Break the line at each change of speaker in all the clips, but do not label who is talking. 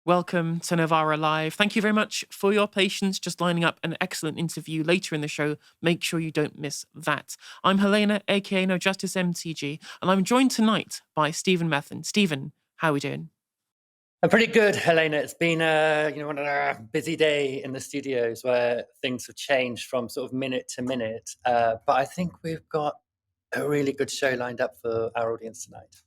Welcome to Novara Live. Thank you very much for your patience, just lining up an excellent interview later in the show. Make sure you don't miss that. I'm Helena, aka No Justice MTG, and I'm joined tonight by Stephen Methven. Stephen, how are we doing?
I'm pretty good, Helena. It's been a busy day in the studios where things have changed from sort of minute to minute. But I think we've got a really good show lined up for our audience tonight.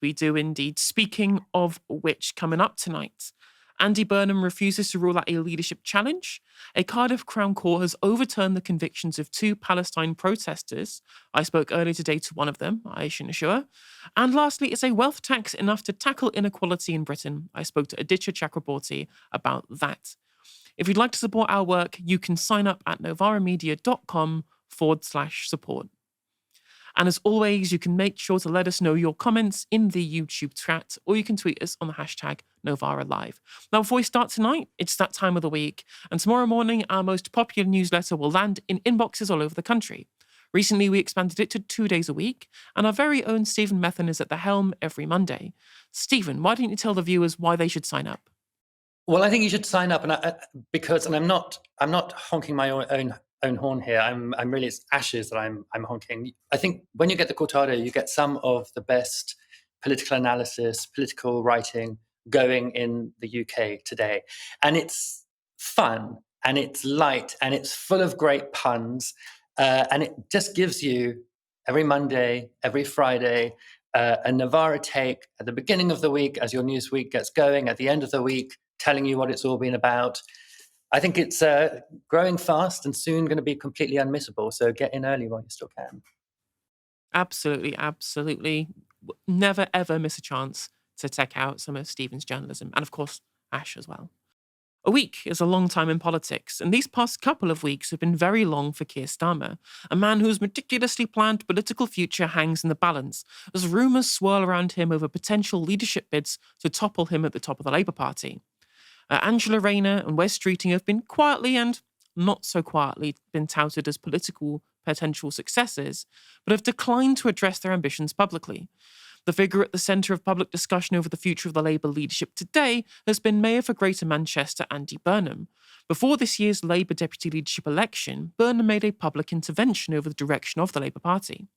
We do indeed. Speaking of which, coming up tonight, Andy Burnham refuses to rule out a leadership challenge. A Cardiff Crown Court has overturned the convictions of 2 Palestine protesters. I spoke earlier today to one of them, Ayeshah and Nashua. And lastly, is a wealth tax enough to tackle inequality in Britain? I spoke to Aditya Chakrabortty about that. If you'd like to support our work, you can sign up at novara.media.com/support. And as always, you can make sure to let us know your comments in the YouTube chat, or you can tweet us on the hashtag NovaraLive. Now, before we start tonight, it's that time of the week, and tomorrow morning, our most popular newsletter will land in inboxes all over the country. Recently, we expanded it to 2 days a week, and our very own Stephen Methven is at the helm every Monday. Stephen, why don't you tell the viewers why they should sign up?
Well, I think you should sign up, and I'm not honking my own horn here. I'm really, it's Ashes that I'm honking. I think when you get the Cortado, you get some of the best political analysis, political writing going in the UK today, and it's fun and it's light and it's full of great puns, and it just gives you every Monday, every Friday, a Novara take at the beginning of the week as your news week gets going, at the end of the week, telling you what it's all been about. I think it's growing fast and soon going to be completely unmissable. So get in early while you still can.
Absolutely, absolutely. Never, ever miss a chance to check out some of Stephen's journalism. And of course, Ash as well. A week is a long time in politics, and these past couple of weeks have been very long for Keir Starmer, a man whose meticulously planned political future hangs in the balance, as rumours swirl around him over potential leadership bids to topple him at the top of the Labour Party. Angela Rayner and Wes Streeting have been quietly and not so quietly been touted as political potential successors, but have declined to address their ambitions publicly. The figure at the centre of public discussion over the future of the Labour leadership today has been Mayor for Greater Manchester, Andy Burnham. Before this year's Labour deputy leadership election, Burnham made a public intervention over the direction of the Labour Party.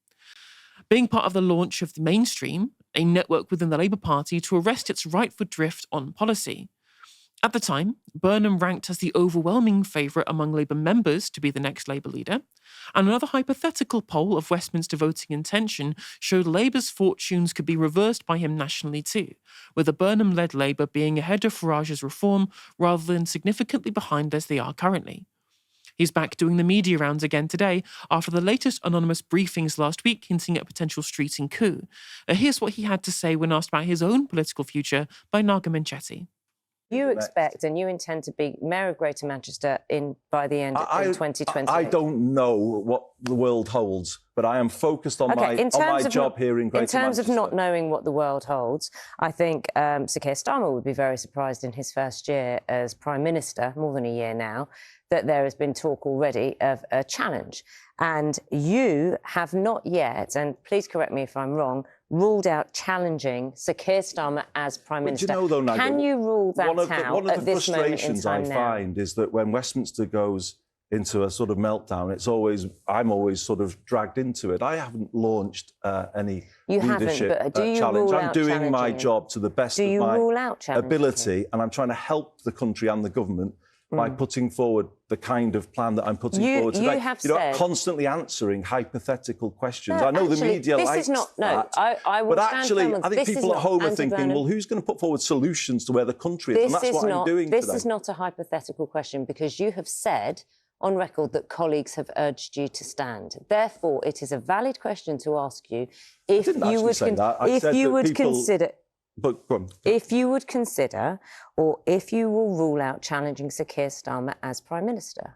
Being part of the launch of the Mainstream, a network within the Labour Party to arrest its rightward drift on policy. At the time, Burnham ranked as the overwhelming favourite among Labour members to be the next Labour leader, and another hypothetical poll of Westminster voting intention showed Labour's fortunes could be reversed by him nationally too, with a Burnham-led Labour being ahead of Farage's reform rather than significantly behind as they are currently. He's back doing the media rounds again today after the latest anonymous briefings last week hinting at a potential Streeting coup. Here's what he had to say when asked about his own political future by Naga Minchetti.
You expect and you intend to be Mayor of Greater Manchester by the end of 2020.
I don't know what the world holds, but I am focused on my job here in Greater Manchester.
In terms of not knowing what the world holds, I think Sir Keir Starmer would be very surprised in his first year as Prime Minister, more than a year now, that there has been talk already of a challenge. And you have not yet, and please correct me if I'm wrong, ruled out challenging Sir Keir Starmer as Prime Minister.
You know, though, Naga,
can you rule that out
one of
at
the
this moment in
frustrations
time
I
now?
find is that when Westminster goes into a sort of meltdown, I'm always sort of dragged into it. I haven't launched any leadership challenge. I'm doing my job to the best of my ability, and I'm trying to help the country and the government by putting forward the kind of plan that I'm putting forward today. You're not constantly answering hypothetical questions.
No,
I know the media likes that.
I will
but actually, I think people at home are thinking, well, who's going to put forward solutions to where the country is? And that's what I'm doing today.
This is not a hypothetical question, because you have said on record that colleagues have urged you to stand. Therefore, it is a valid question to ask you if you would consider...
But go on.
If you would consider, or if you will rule out challenging Sir Keir Starmer as Prime Minister?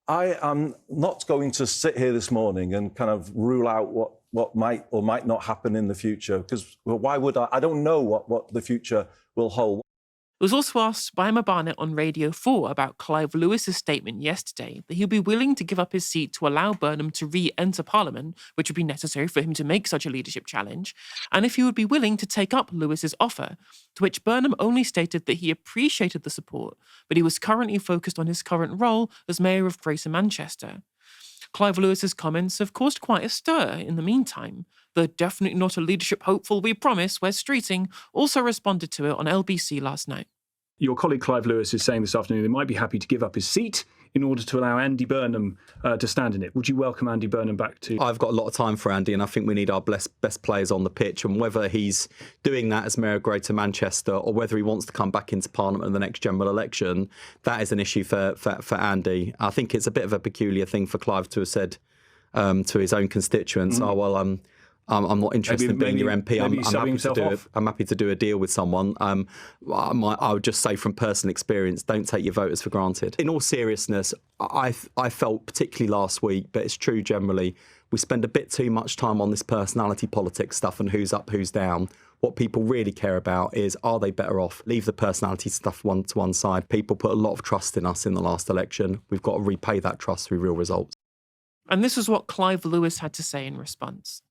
I am not going to sit here this morning and kind of rule out what might or might not happen in the future, because why would I? I don't know what the future will hold.
was also asked by Emma Barnett on Radio 4 about Clive Lewis's statement yesterday that he'll be willing to give up his seat to allow Burnham to re-enter Parliament, which would be necessary for him to make such a leadership challenge, and if he would be willing to take up Lewis's offer, to which Burnham only stated that he appreciated the support, but he was currently focused on his current role as Mayor of Greater Manchester. Clive Lewis's comments have caused quite a stir in the meantime. The definitely not a leadership hopeful we promise, Wes Streeting, also responded to it on LBC last night.
Your colleague Clive Lewis is saying this afternoon they might be happy to give up his seat in order to allow Andy Burnham to stand in it. Would you welcome Andy Burnham back to...
I've got a lot of time for Andy, and I think we need our best players on the pitch. And whether he's doing that as Mayor of Greater Manchester or whether he wants to come back into Parliament in the next general election, that is an issue for Andy. I think it's a bit of a peculiar thing for Clive to have said to his own constituents, I'm not interested in being your MP. I'm happy to do a deal with someone. I would just say from personal experience, don't take your voters for granted. In all seriousness, I felt particularly last week, but it's true generally, we spend a bit too much time on this personality politics stuff and who's up, who's down. What people really care about is, are they better off? Leave the personality stuff to one side. People put a lot of trust in us in the last election. We've got to repay that trust through real results.
And this is what Clive Lewis had to say in response.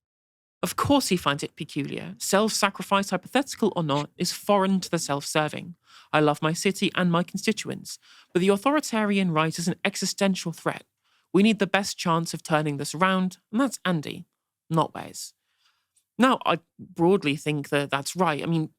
Of course he finds it peculiar. Self-sacrifice, hypothetical or not, is foreign to the self-serving. I love my city and my constituents, but the authoritarian right is an existential threat. We need the best chance of turning this around, and that's Andy, not Wes. Now, I broadly think that that's right. I mean,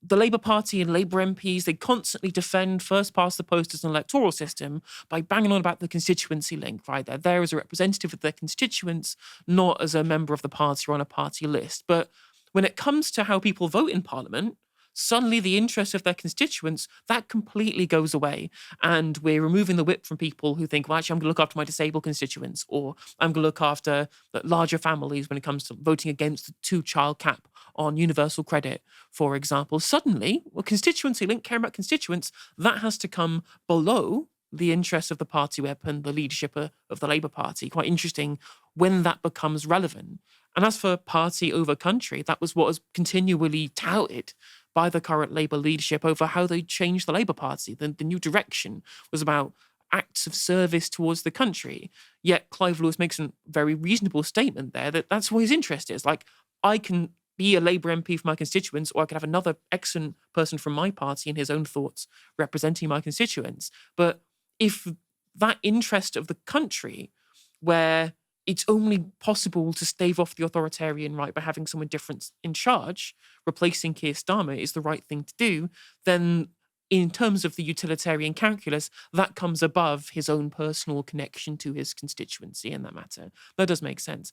the Labour Party and Labour MPs, they constantly defend first past the post as an electoral system by banging on about the constituency link, right? They're there as a representative of their constituents, not as a member of the party or on a party list. But when it comes to how people vote in Parliament, suddenly the interest of their constituents, that completely goes away. And we're removing the whip from people who think, well, actually, I'm going to look after my disabled constituents, or I'm going to look after larger families when it comes to voting against the 2-child cap on universal credit, for example. Suddenly, well, constituency link, caring about constituents, that has to come below the interests of the party whip and the leadership of the Labour Party. Quite interesting when that becomes relevant. And as for party over country, that was what was continually touted by the current Labour leadership over how they changed the Labour Party. The new direction was about acts of service towards the country. Yet Clive Lewis makes a very reasonable statement there that that's what his interest is. Like, I can be a Labour MP for my constituents, or I could have another excellent person from my party in his own thoughts representing my constituents. But if that interest of the country, where it's only possible to stave off the authoritarian right by having someone different in charge, replacing Keir Starmer is the right thing to do, then in terms of the utilitarian calculus, that comes above his own personal connection to his constituency in that matter. That does make sense.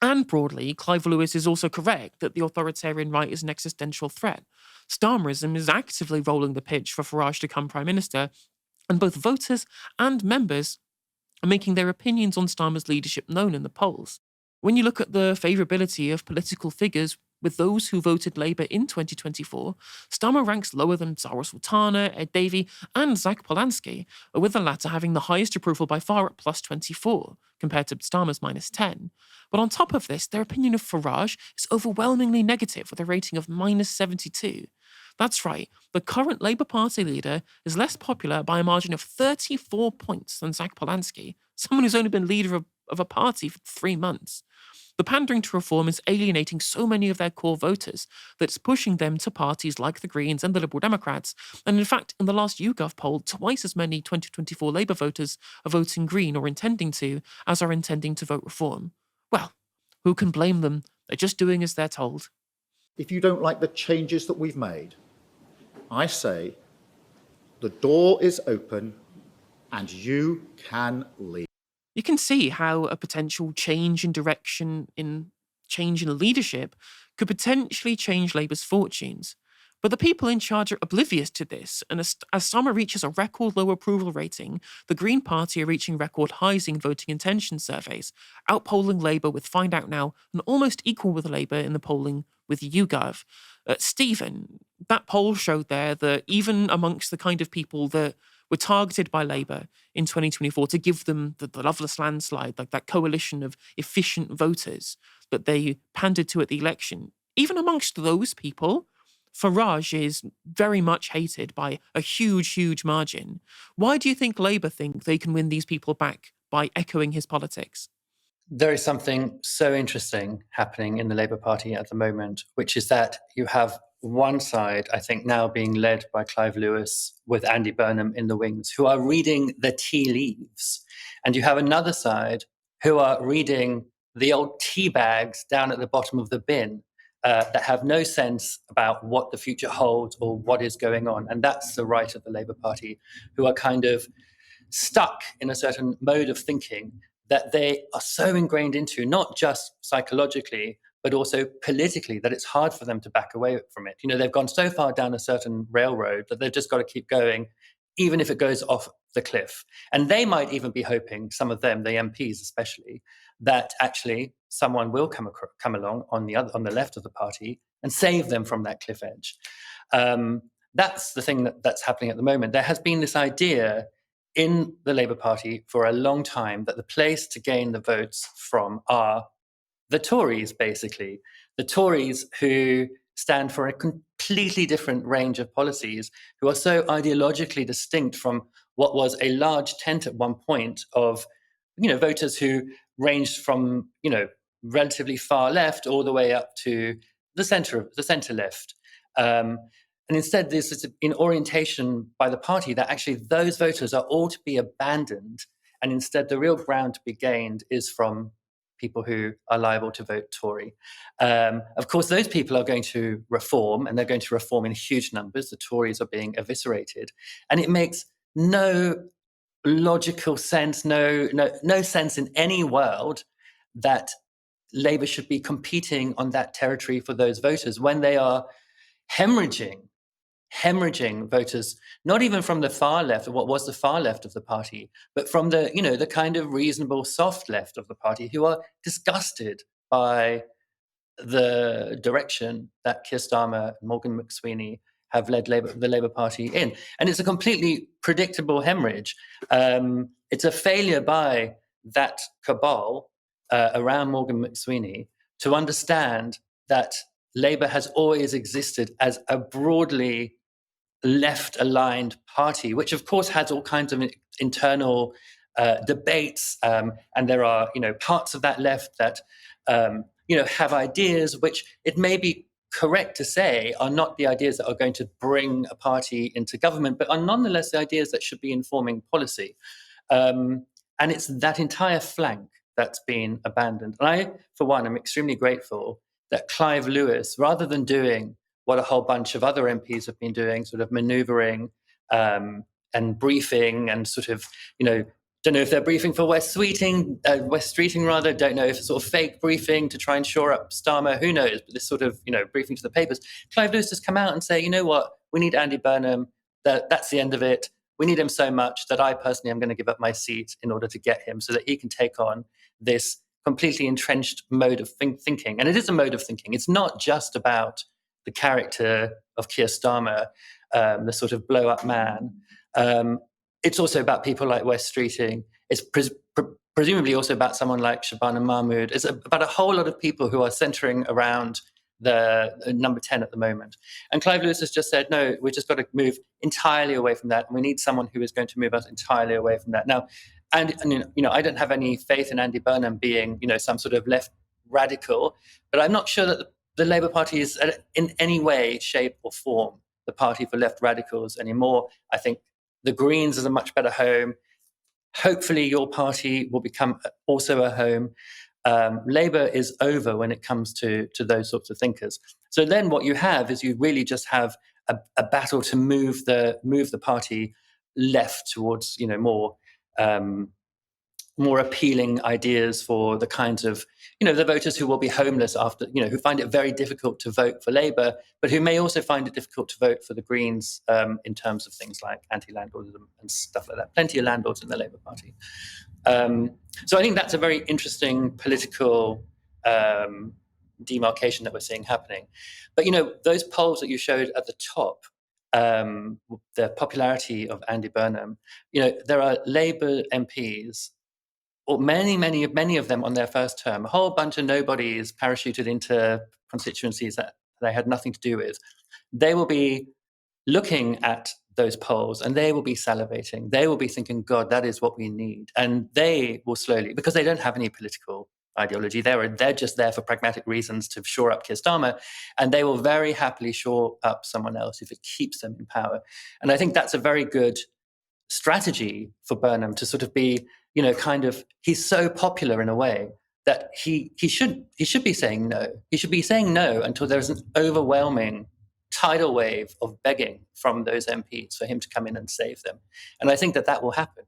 And broadly, Clive Lewis is also correct that the authoritarian right is an existential threat. Starmerism is actively rolling the pitch for Farage to become Prime Minister, and both voters and members are making their opinions on Starmer's leadership known in the polls. When you look at the favourability of political figures with those who voted Labour in 2024, Starmer ranks lower than Zara Sultana, Ed Davey and Zach Polanski, with the latter having the highest approval by far at +24, compared to Starmer's -10. But on top of this, their opinion of Farage is overwhelmingly negative with a rating of -72. That's right, the current Labour Party leader is less popular by a margin of 34 points than Zach Polanski, someone who's only been leader of a party for 3 months. The pandering to reform is alienating so many of their core voters that it's pushing them to parties like the Greens and the Liberal Democrats. And in fact, in the last YouGov poll, twice as many 2024 Labour voters are voting Green or intending to as are intending to vote reform. Well, who can blame them? They're just doing as they're told.
If you don't like the changes that we've made, I say the door is open and you can leave.
You can see how a potential change in direction, change in leadership, could potentially change Labour's fortunes. But the people in charge are oblivious to this, and as Starmer reaches a record low approval rating, the Green Party are reaching record highs in voting intention surveys, outpolling Labour with Find Out Now and almost equal with Labour in the polling with YouGov. Stephen, that poll showed there that even amongst the kind of people that were targeted by Labour in 2024 to give them the loveless landslide, like that coalition of efficient voters that they pandered to at the election, even amongst those people, Farage is very much hated by a huge, huge margin. Why do you think Labour think they can win these people back by echoing his politics?
There is something so interesting happening in the Labour Party at the moment, which is that you have one side, I think, now being led by Clive Lewis with Andy Burnham in the wings, who are reading the tea leaves. And you have another side who are reading the old tea bags down at the bottom of the bin that have no sense about what the future holds or what is going on. And that's the right of the Labour Party, who are kind of stuck in a certain mode of thinking that they are so ingrained into, not just psychologically, but also politically, that it's hard for them to back away from it. You know, they've gone so far down a certain railroad that they've just got to keep going, even if it goes off the cliff. And they might even be hoping, some of them, the MPs especially, that actually someone will come along on the left of the party and save them from that cliff edge. That's the thing that's happening at the moment. There has been this idea in the Labour Party for a long time that the place to gain the votes from are the Tories, basically. The Tories who stand for a completely different range of policies, who are so ideologically distinct from what was a large tent at one point of, you know, voters who ranged from, you know, relatively far left all the way up to the centre left. And instead, this is an orientation by the party that actually those voters are all to be abandoned. And instead, the real ground to be gained is from people who are liable to vote Tory. Of course, those people are going to reform, and they're going to reform in huge numbers. The Tories are being eviscerated. And it makes no logical sense, no sense in any world that Labour should be competing on that territory for those voters when they are hemorrhaging voters, not even from the far left, or what was the far left of the party, but from the, you know, the kind of reasonable soft left of the party, who are disgusted by the direction that Keir Starmer and Morgan McSweeney have led the Labour Party in. And it's a completely predictable hemorrhage. It's a failure by that cabal around Morgan McSweeney to understand that Labour has always existed as a broadly left-aligned party, which of course has all kinds of internal debates, and there are, you know, parts of that left that you know, have ideas which it may be correct to say are not the ideas that are going to bring a party into government, but are nonetheless the ideas that should be informing policy. And it's that entire flank that's been abandoned. And I, for one, am extremely grateful that Clive Lewis, rather than doing what a whole bunch of other MPs have been doing, sort of manoeuvring and briefing and sort of, you know, don't know if they're briefing for West Streeting, don't know if it's sort of fake briefing to try and shore up Starmer, who knows, but this sort of, you know, briefing to the papers. Clive Lewis has come out and say, you know what, we need Andy Burnham, that's the end of it. We need him so much that I personally am going to give up my seat in order to get him so that he can take on this completely entrenched mode of thinking. And it is a mode of thinking. It's not just about the character of Keir Starmer, the sort of blow-up man. It's also about people like West Streeting. It's presumably also about someone like Shabana Mahmood. It's about a whole lot of people who are centering around the number 10 at the moment. And Clive Lewis has just said, no, we've just got to move entirely away from that. And we need someone who is going to move us entirely away from that. Now, and you know, I don't have any faith in Andy Burnham being, you know, some sort of left radical, but I'm not sure that the Labour Party is in any way, shape or form the party for left radicals anymore. I think the Greens is a much better home. Hopefully your party will become also a home. Labour is over when it comes to those sorts of thinkers. So then what you have is you really just have a battle to move the party left towards, you know, more appealing ideas for the kinds of, you know, the voters who will be homeless after, you know, who find it very difficult to vote for Labour, but who may also find it difficult to vote for the Greens in terms of things like anti-landlordism and stuff like that. Plenty of landlords in the Labour Party. So I think that's a very interesting political demarcation that we're seeing happening. But, you know, those polls that you showed at the top, the popularity of Andy Burnham, you know, there are Labour MPs, or many of them on their first term, a whole bunch of nobodies parachuted into constituencies that they had nothing to do with, they will be looking at those polls and they will be salivating. They will be thinking, God, that is what we need. And they will slowly, because they don't have any political ideology, they're just there for pragmatic reasons to shore up Keir Starmer, and they will very happily shore up someone else if it keeps them in power. And I think that's a very good strategy for Burnham to sort of be, he's so popular in a way that he should be saying no. He should be saying no until there's an overwhelming tidal wave of begging from those MPs for him to come in and save them. And I think that will happen.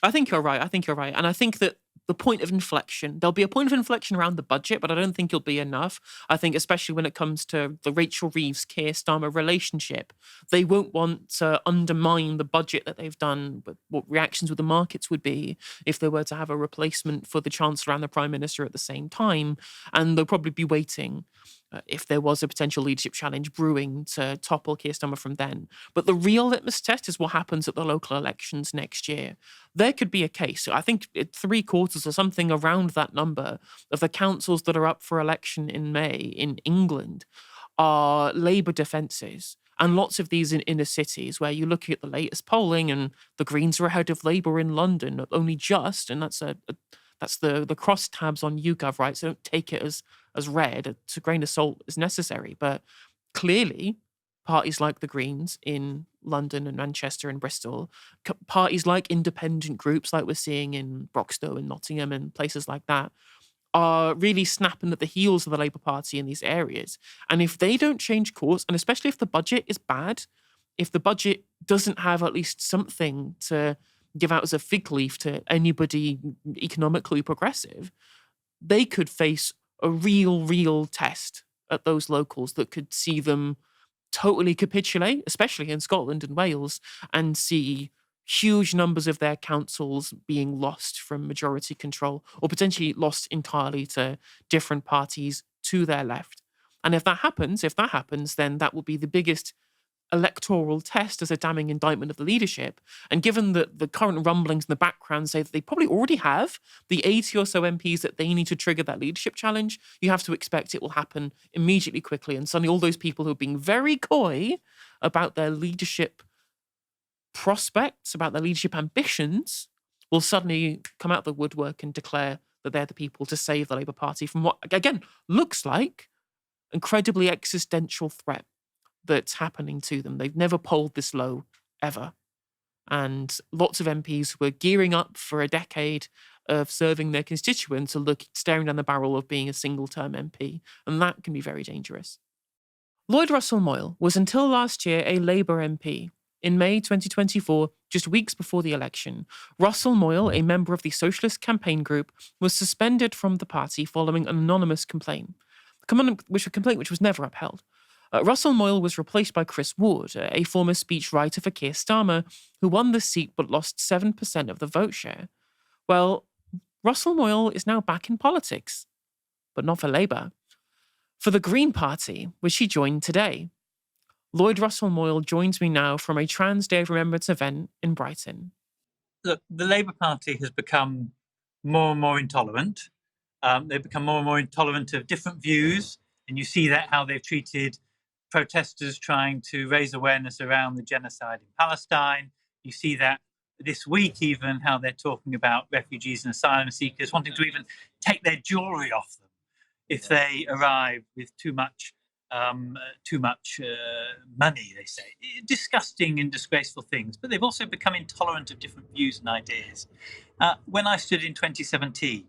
I think you're right. And I think that the point of inflection, there'll be a point of inflection around the budget, but I don't think it'll be enough. I think especially when it comes to the Rachel Reeves-Keir Starmer relationship, they won't want to undermine the budget that they've done, but what reactions with the markets would be if they were to have a replacement for the Chancellor and the Prime Minister at the same time. And they'll probably be waiting if there was a potential leadership challenge brewing to topple Keir Starmer from then. But the real litmus test is what happens at the local elections next year. There could be a case, I think 3/4 or something around that number of the councils that are up for election in May in England are Labour defences. And lots of these in inner cities where you look at the latest polling and the Greens are ahead of Labour in London, only just, and that's the crosstabs on YouGov, right? So don't take it as read. It's a grain of salt is necessary. But clearly, parties like the Greens in London and Manchester and Bristol, parties like independent groups like we're seeing in Broxtowe and Nottingham and places like that, are really snapping at the heels of the Labour Party in these areas. And if they don't change course, and especially if the budget is bad, if the budget doesn't have at least something to give out as a fig leaf to anybody economically progressive, they could face a real test at those locals that could see them totally capitulate, especially in Scotland and Wales, and see huge numbers of their councils being lost from majority control or potentially lost entirely to different parties to their left. And if that happens, then that will be the biggest electoral test as a damning indictment of the leadership. And given that the current rumblings in the background say that they probably already have the 80 or so MPs that they need to trigger that leadership challenge, you have to expect it will happen immediately, quickly. And suddenly all those people who are being very coy about their leadership prospects, about their leadership ambitions, will suddenly come out the woodwork and declare that they're the people to save the Labour Party from what, again, looks like incredibly existential threat that's happening to them. They've never polled this low, ever. And lots of MPs were gearing up for a decade of serving their constituents are staring down the barrel of being a single-term MP. And that can be very dangerous. Lloyd Russell-Moyle was until last year a Labour MP. In May 2024, just weeks before the election, Russell-Moyle, a member of the Socialist Campaign Group, was suspended from the party following an anonymous complaint, which was never upheld. Russell-Moyle was replaced by Chris Ward, a former speechwriter for Keir Starmer, who won the seat but lost 7% of the vote share. Well, Russell-Moyle is now back in politics, but not for Labour. For the Green Party, which he joined today. Lloyd Russell-Moyle joins me now from a Trans Day of Remembrance event in Brighton.
Look, the Labour Party has become more and more intolerant. They've become more and more intolerant of different views, and you see that how they've treated protesters trying to raise awareness around the genocide in Palestine. You see that this week even how they're talking about refugees and asylum seekers, wanting to even take their jewellery off them if they arrive with too much money, they say. Disgusting and disgraceful things. But they've also become intolerant of different views and ideas. When I stood in 2017,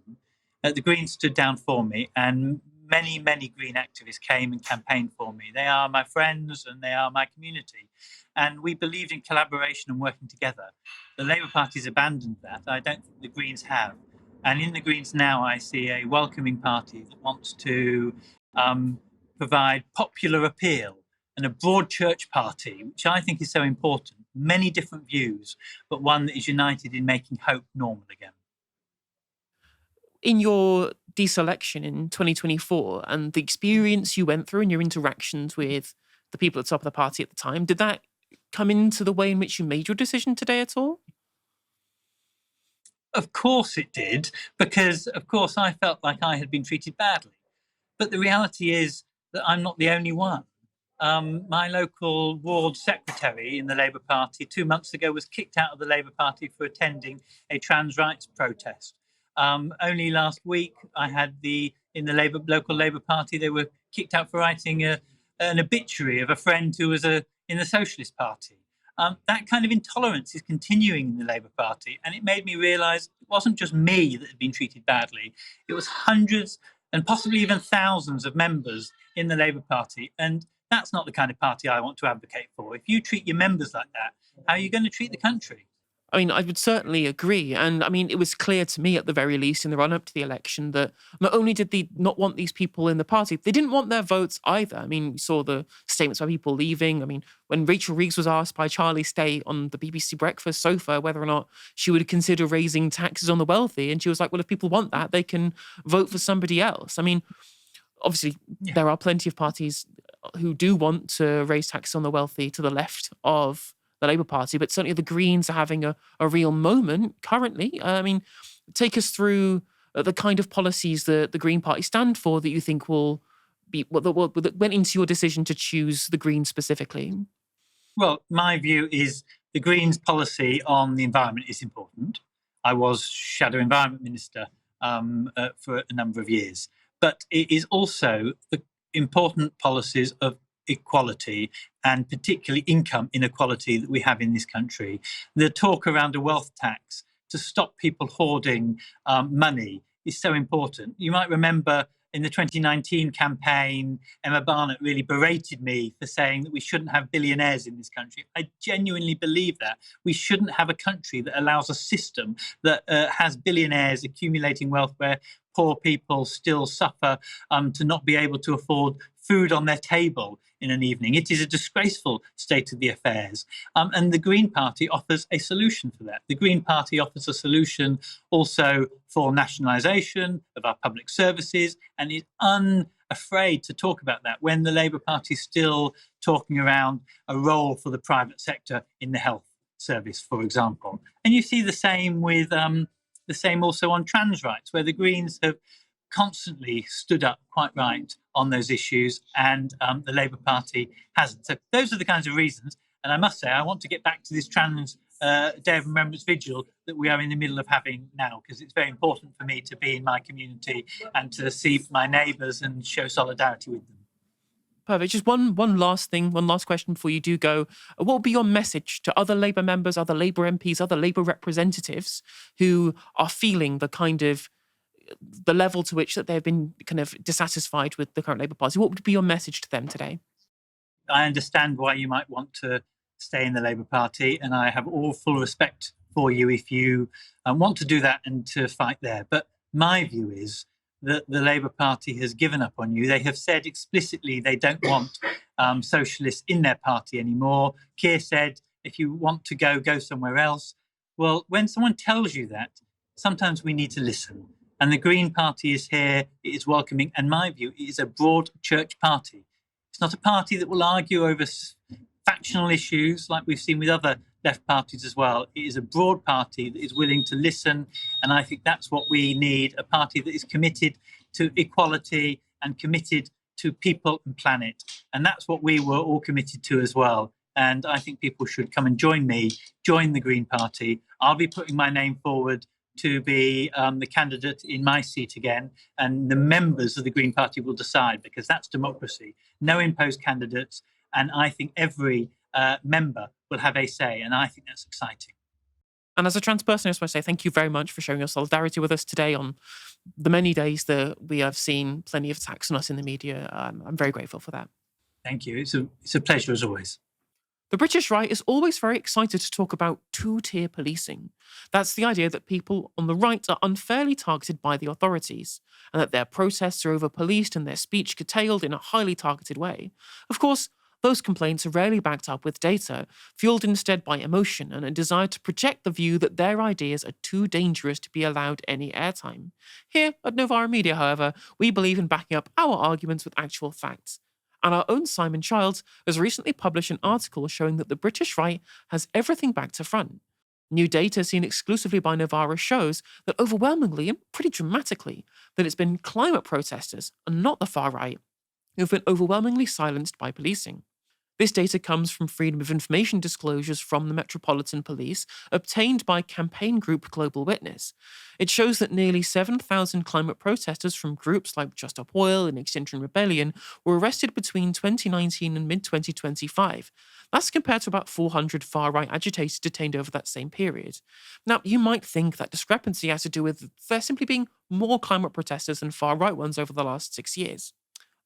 the Greens stood down for me, and many Green activists came and campaigned for me. They are my friends and they are my community. And we believed in collaboration and working together. The Labour Party's abandoned that. I don't think the Greens have. And in the Greens now, I see a welcoming party that wants to provide popular appeal and a broad church party, which I think is so important. Many different views, but one that is united in making hope normal again.
In your deselection in 2024 and the experience you went through and your interactions with the people at the top of the party at the time, did that come into the way in which you made your decision today at all?
Of course it did, because, of course, I felt like I had been treated badly. But the reality is that I'm not the only one. My local ward secretary in the Labour Party 2 months ago was kicked out of the Labour Party for attending a trans rights protest. Only last week, I had in the local Labour Party, they were kicked out for writing an obituary of a friend who was in the Socialist Party. That kind of intolerance is continuing in the Labour Party, and it made me realise it wasn't just me that had been treated badly. It was hundreds and possibly even thousands of members in the Labour Party, and that's not the kind of party I want to advocate for. If you treat your members like that, how are you going to treat the country?
I mean, I would certainly agree. And I mean, it was clear to me at the very least in the run-up to the election that not only did they not want these people in the party, they didn't want their votes either. I mean, we saw the statements by people leaving. I mean, when Rachel Reeves was asked by Charlie Stay on the BBC Breakfast sofa whether or not she would consider raising taxes on the wealthy, and she was like, well, if people want that, they can vote for somebody else. I mean, obviously, there are plenty of parties who do want to raise taxes on the wealthy to the left of the Labour Party, but certainly the Greens are having a real moment currently. I mean, take us through the kind of policies that the Green Party stand for that you think will be what went into your decision to choose the Greens specifically.
Well, my view is the Greens' policy on the environment is important. I was Shadow Environment Minister for a number of years, but it is also the important policies of equality and particularly income inequality that we have in this country. The talk around a wealth tax to stop people hoarding money is so important. You might remember in the 2019 campaign, Emma Barnett really berated me for saying that we shouldn't have billionaires in this country. I genuinely believe that. We shouldn't have a country that allows a system that has billionaires accumulating wealth where poor people still suffer to not be able to afford food on their table in an evening. It is a disgraceful state of the affairs. And the Green Party offers a solution for that. The Green Party offers a solution also for nationalisation of our public services and is unafraid to talk about that when the Labour Party is still talking around a role for the private sector in the health service, for example. And you see the same with the same also on trans rights, where the Greens have constantly stood up quite right on those issues, and the Labour Party hasn't. So those are the kinds of reasons. And I must say, I want to get back to this trans Day of Remembrance Vigil that we are in the middle of having now, because it's very important for me to be in my community and to see my neighbours and show solidarity with them.
Perfect. Just one last question before you do go. What would be your message to other Labour members, other Labour MPs, other Labour representatives who are feeling the level to which that they've been kind of dissatisfied with the current Labour Party? What would be your message to them today?
I understand why you might want to stay in the Labour Party, and I have all full respect for you if you want to do that and to fight there. But my view is that the Labour Party has given up on you. They have said explicitly they don't want socialists in their party anymore. Keir said, if you want to go somewhere else. Well, when someone tells you that, sometimes we need to listen. And the Green Party is here, it is welcoming, and my view, it is a broad church party. It's not a party that will argue over factional issues like we've seen with other left parties as well. It is a broad party that is willing to listen, and I think that's what we need, a party that is committed to equality and committed to people and planet. And that's what we were all committed to as well. And I think people should come and join the Green Party. I'll be putting my name forward to be the candidate in my seat again, and the members of the Green Party will decide, because that's democracy. No imposed candidates, and I think every member will have a say, and I think that's exciting.
And as a trans person, I just want to say thank you very much for showing your solidarity with us today on the many days that we have seen plenty of attacks on us in the media. I'm very grateful for that.
Thank you. It's a pleasure as always.
The British right is always very excited to talk about two-tier policing. That's the idea that people on the right are unfairly targeted by the authorities, and that their protests are over-policed and their speech curtailed in a highly targeted way. Of course, those complaints are rarely backed up with data, fueled instead by emotion and a desire to project the view that their ideas are too dangerous to be allowed any airtime. Here at Novara.media, however, we believe in backing up our arguments with actual facts. And our own Simon Childs has recently published an article showing that the British right has everything back to front. New data seen exclusively by Novara shows that overwhelmingly and pretty dramatically that it's been climate protesters and not the far right. who have been overwhelmingly silenced by policing. This data comes from Freedom of Information disclosures from the Metropolitan Police obtained by campaign group Global Witness. It shows that nearly 7,000 climate protesters from groups like Just Stop Oil and Extinction Rebellion were arrested between 2019 and mid-2025. That's compared to about 400 far-right agitators detained over that same period. Now, you might think that discrepancy has to do with there simply being more climate protesters than far-right ones over the last 6 years.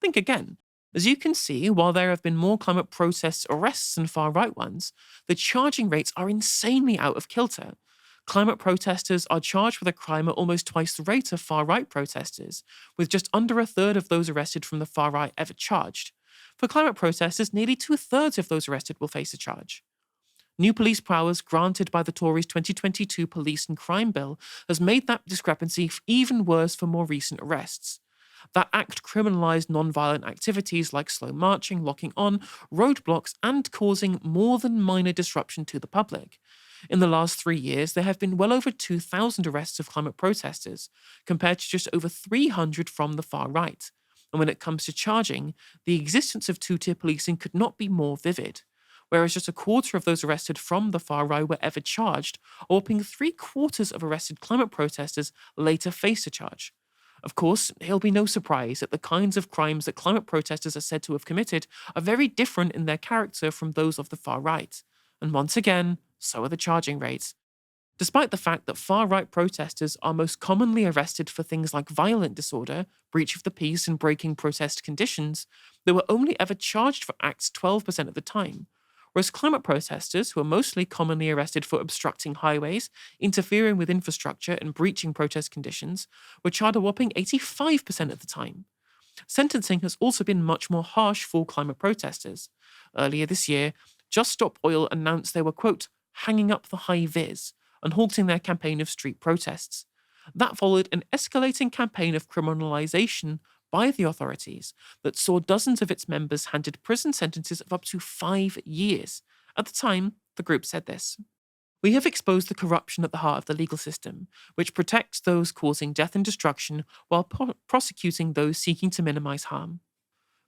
Think again. As you can see, while there have been more climate protests arrests than far-right ones, the charging rates are insanely out of kilter. Climate protesters are charged with a crime at almost twice the rate of far-right protesters, with just under a third of those arrested from the far-right ever charged. For climate protesters, nearly 2/3 of those arrested will face a charge. New police powers granted by the Tories' 2022 Police and Crime Bill has made that discrepancy even worse for more recent arrests. That act criminalised non-violent activities like slow marching, locking on, roadblocks, and causing more than minor disruption to the public. In the last 3 years, there have been well over 2,000 arrests of climate protesters, compared to just over 300 from the far right. And when it comes to charging, the existence of two-tier policing could not be more vivid. Whereas just a quarter of those arrested from the far right were ever charged, a whopping 3/4 of arrested climate protesters later faced a charge. Of course, it'll be no surprise that the kinds of crimes that climate protesters are said to have committed are very different in their character from those of the far right. And once again, so are the charging rates. Despite the fact that far-right protesters are most commonly arrested for things like violent disorder, breach of the peace, and breaking protest conditions, they were only ever charged for acts 12% of the time, whereas climate protesters, who are mostly commonly arrested for obstructing highways, interfering with infrastructure, and breaching protest conditions, were charged a whopping 85% of the time. Sentencing has also been much more harsh for climate protesters. Earlier this year, Just Stop Oil announced they were, quote, hanging up the high vis and halting their campaign of street protests. That followed an escalating campaign of criminalisation by the authorities that saw dozens of its members handed prison sentences of up to 5 years. At the time, the group said this: "We have exposed the corruption at the heart of the legal system, which protects those causing death and destruction while prosecuting those seeking to minimise harm."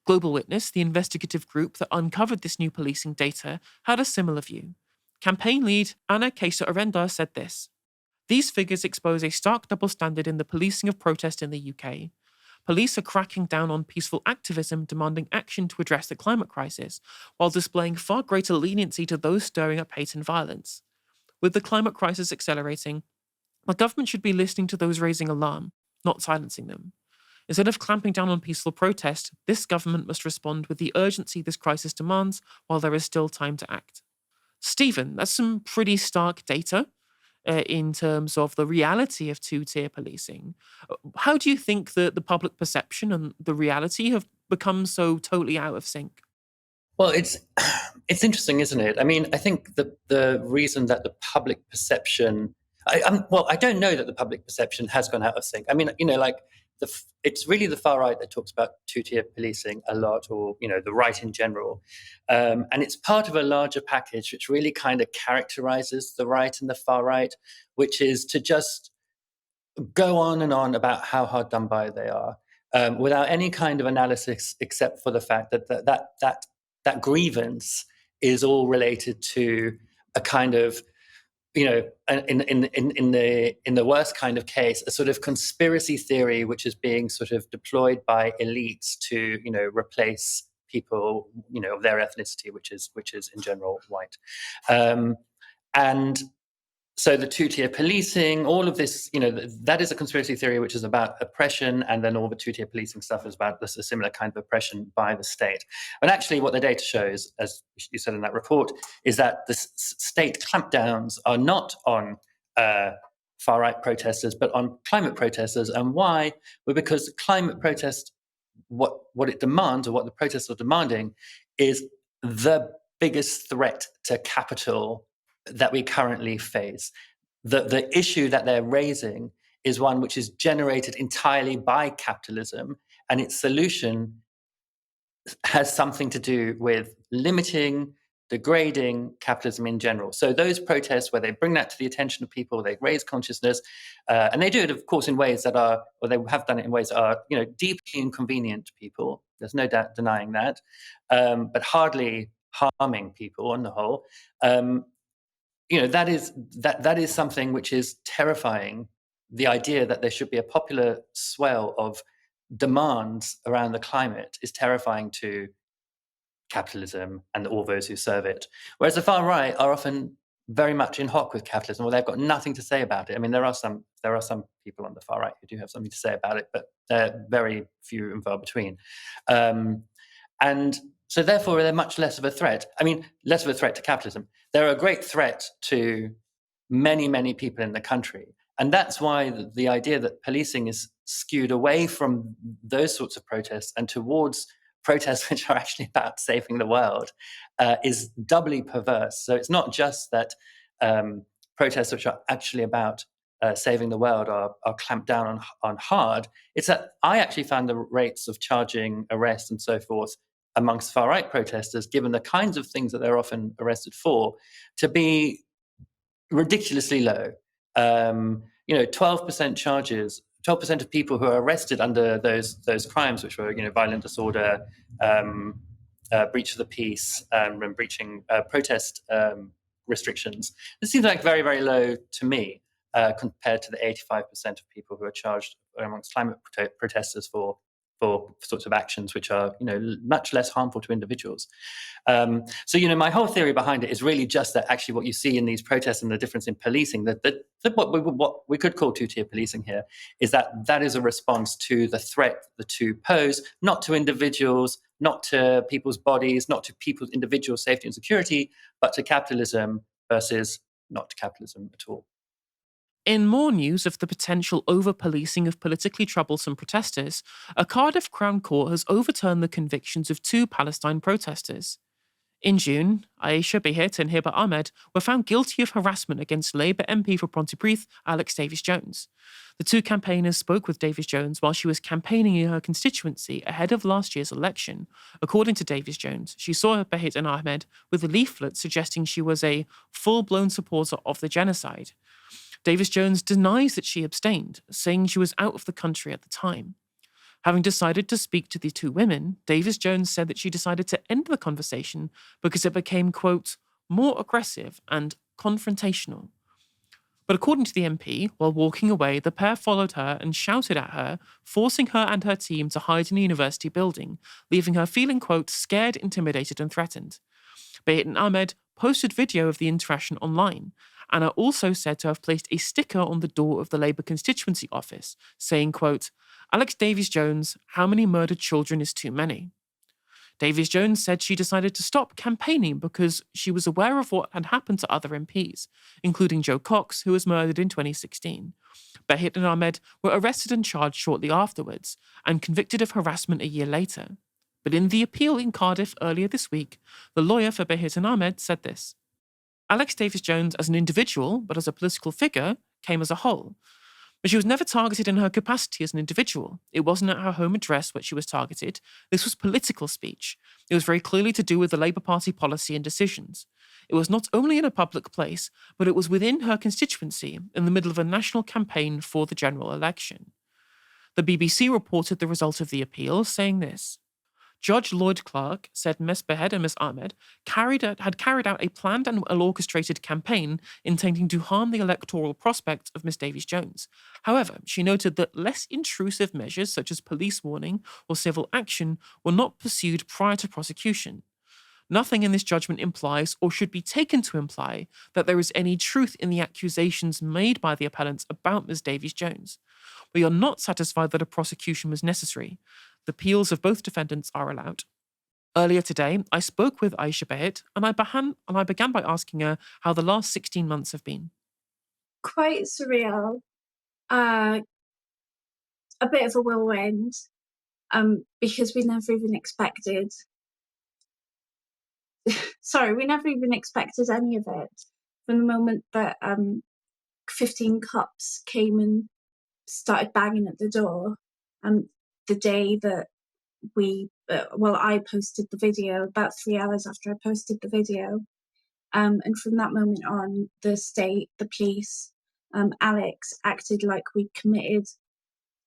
Global Witness, the investigative group that uncovered this new policing data, had a similar view. Campaign lead Ayeshah said this: "These figures expose a stark double standard in the policing of protest in the UK. Police are cracking down on peaceful activism demanding action to address the climate crisis, while displaying far greater leniency to those stirring up hate and violence. With the climate crisis accelerating, the government should be listening to those raising alarm, not silencing them. Instead of clamping down on peaceful protest, this government must respond with the urgency this crisis demands while there is still time to act." Stephen, that's some pretty stark data in terms of the reality of two-tier policing. How do you think that the public perception and the reality have become so totally out of sync?
Well, it's interesting, isn't it? I mean, I think the reason that the public perception, I don't know that the public perception has gone out of sync. I mean, it's really the far right that talks about two-tier policing a lot, or the right in general, and it's part of a larger package which really kind of characterizes the right and the far right, which is to just go on and on about how hard done by they are, without any kind of analysis, except for the fact that grievance is all related to a kind of, in the worst kind of case, a sort of conspiracy theory which is being sort of deployed by elites to, replace people, of their ethnicity, which is in general white, and so the two-tier policing, all of this, that is a conspiracy theory which is about oppression, and then all the two-tier policing stuff is about a similar kind of oppression by the state. And actually what the data shows, as you said in that report, is that the state clampdowns are not on far-right protesters, but on climate protesters. And why? Well, because climate protest, what it demands, or what the protests are demanding, is the biggest threat to capital that we currently face. The issue that they're raising is one which is generated entirely by capitalism, and its solution has something to do with limiting, degrading capitalism in general. So those protests where they bring that to the attention of people, they raise consciousness, and they do it, of course, in ways that are, or they have done it in ways that are, deeply inconvenient to people, There's no doubt denying that, but hardly harming people on the whole. That is something which is terrifying. The idea that there should be a popular swell of demands around the climate is terrifying to capitalism and all those who serve it. Whereas the far right are often very much in hoc with capitalism, or they've got nothing to say about it. I mean, there are some people on the far right who do have something to say about it, but they're very few and far between. And so therefore, they're much less of a threat. I mean, less of a threat to capitalism. They're a great threat to many, many people in the country. And that's why the idea that policing is skewed away from those sorts of protests and towards protests which are actually about saving the world is doubly perverse. So it's not just that protests which are actually about saving the world are clamped down on hard. It's that I actually found the rates of charging, arrest and so forth amongst far-right protesters, given the kinds of things that they're often arrested for, to be ridiculously low. 12% charges, 12% of people who are arrested under those crimes, which were violent disorder, breach of the peace, and breaching protest restrictions. This seems like very, very low to me compared to the 85% of people who are charged amongst climate protesters for sorts of actions which are much less harmful to individuals. So my whole theory behind it is really just that actually what you see in these protests and the difference in policing, that what we could call two-tier policing here, is that is a response to the threat the two pose, not to individuals, not to people's bodies, not to people's individual safety and security, but to capitalism versus not to capitalism at all.
In more news of the potential over-policing of politically troublesome protesters, a Cardiff Crown Court has overturned the convictions of 2 Palestine protesters. In June, Ayeshah and Hiba Ahmed were found guilty of harassment against Labour MP for Pontypridd, Alex Davies-Jones. The 2 campaigners spoke with Davies-Jones while she was campaigning in her constituency ahead of last year's election. According to Davies-Jones, she saw Behit and Ahmed with a leaflet suggesting she was a full-blown supporter of the genocide. Davies-Jones denies that she abstained, saying she was out of the country at the time. Having decided to speak to the 2 women, Davies-Jones said that she decided to end the conversation because it became, quote, more aggressive and confrontational. But according to the MP, while walking away, the pair followed her and shouted at her, forcing her and her team to hide in a university building, leaving her feeling, quote, scared, intimidated and threatened. Behit and Ahmed posted video of the interaction online, and are also said to have placed a sticker on the door of the Labour constituency office, saying, quote, Alex Davies-Jones, how many murdered children is too many? Davies-Jones said she decided to stop campaigning because she was aware of what had happened to other MPs, including Joe Cox, who was murdered in 2016. Behit and Ahmed were arrested and charged shortly afterwards, and convicted of harassment a year later. But in the appeal in Cardiff earlier this week, the lawyer for Behit and Ahmed said this: Alex Davies-Jones as an individual, but as a political figure, came as a whole. But she was never targeted in her capacity as an individual. It wasn't at her home address where she was targeted. This was political speech. It was very clearly to do with the Labour Party policy and decisions. It was not only in a public place, but it was within her constituency, in the middle of a national campaign for the general election. The BBC reported the result of the appeal, saying this: Judge Lloyd Clark said Ms. Behit and Ms. Ahmed had carried out a planned and orchestrated campaign intending to harm the electoral prospects of Ms. Davies-Jones. However, she noted that less intrusive measures such as police warning or civil action were not pursued prior to prosecution. Nothing in this judgment implies, or should be taken to imply, that there is any truth in the accusations made by the appellants about Ms. Davies-Jones. We are not satisfied that a prosecution was necessary. The appeals of both defendants are allowed. Earlier today, I spoke with Ayeshah Behit, and I began by asking her how the last 16 months have been.
Quite surreal. A bit of a whirlwind, because we never even expected... we never even expected any of it. From the moment that 15 cops came and started banging at the door, the day that I posted the video, about 3 hours after I posted the video, and from that moment on, the state, the police, Alex acted like we'd committed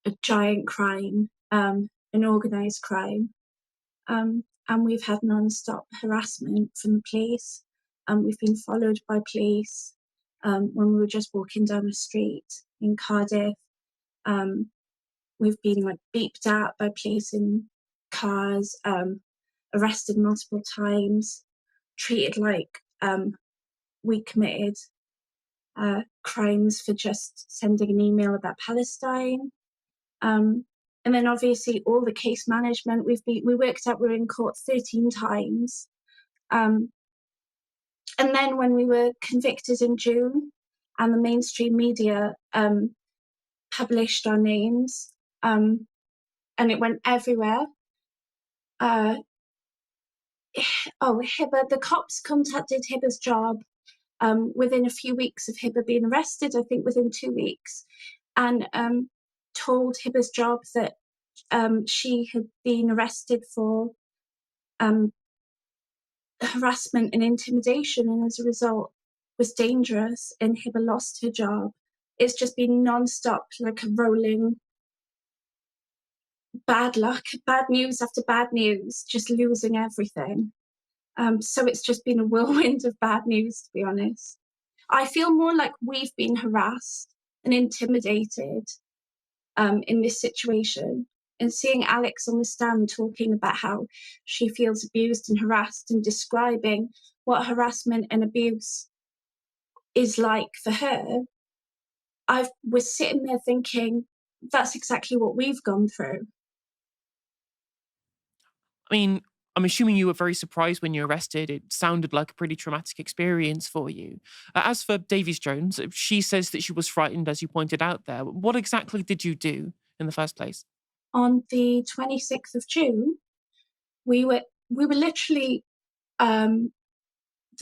a giant crime, an organised crime, and we've had non-stop harassment from the police. We've been followed by police when we were just walking down the street in Cardiff. We've been beeped at by police in cars, arrested multiple times, treated like we committed crimes for just sending an email about Palestine. And then obviously all the case management, we worked out we were in court 13 times. And then when we were convicted in June and the mainstream media published our names, and it went everywhere. Hibba, the cops contacted Hibba's job within a few weeks of Hibba being arrested, I think within 2 weeks, and told Hibba's job that she had been arrested for harassment and intimidation, and as a result was dangerous, and Hibba lost her job. It's just been non-stop, like a rolling bad luck, bad news after bad news, just losing everything. So it's just been a whirlwind of bad news, to be honest. I feel more like we've been harassed and intimidated in this situation. And seeing Alex on the stand talking about how she feels abused and harassed and describing what harassment and abuse is like for her, I was sitting there thinking, that's exactly what we've gone through.
I mean, I'm assuming you were very surprised when you were arrested. It sounded like a pretty traumatic experience for you. As for Davies Jones, she says that she was frightened, as you pointed out there. What exactly did you do in the first place?
On the 26th of June, we were literally the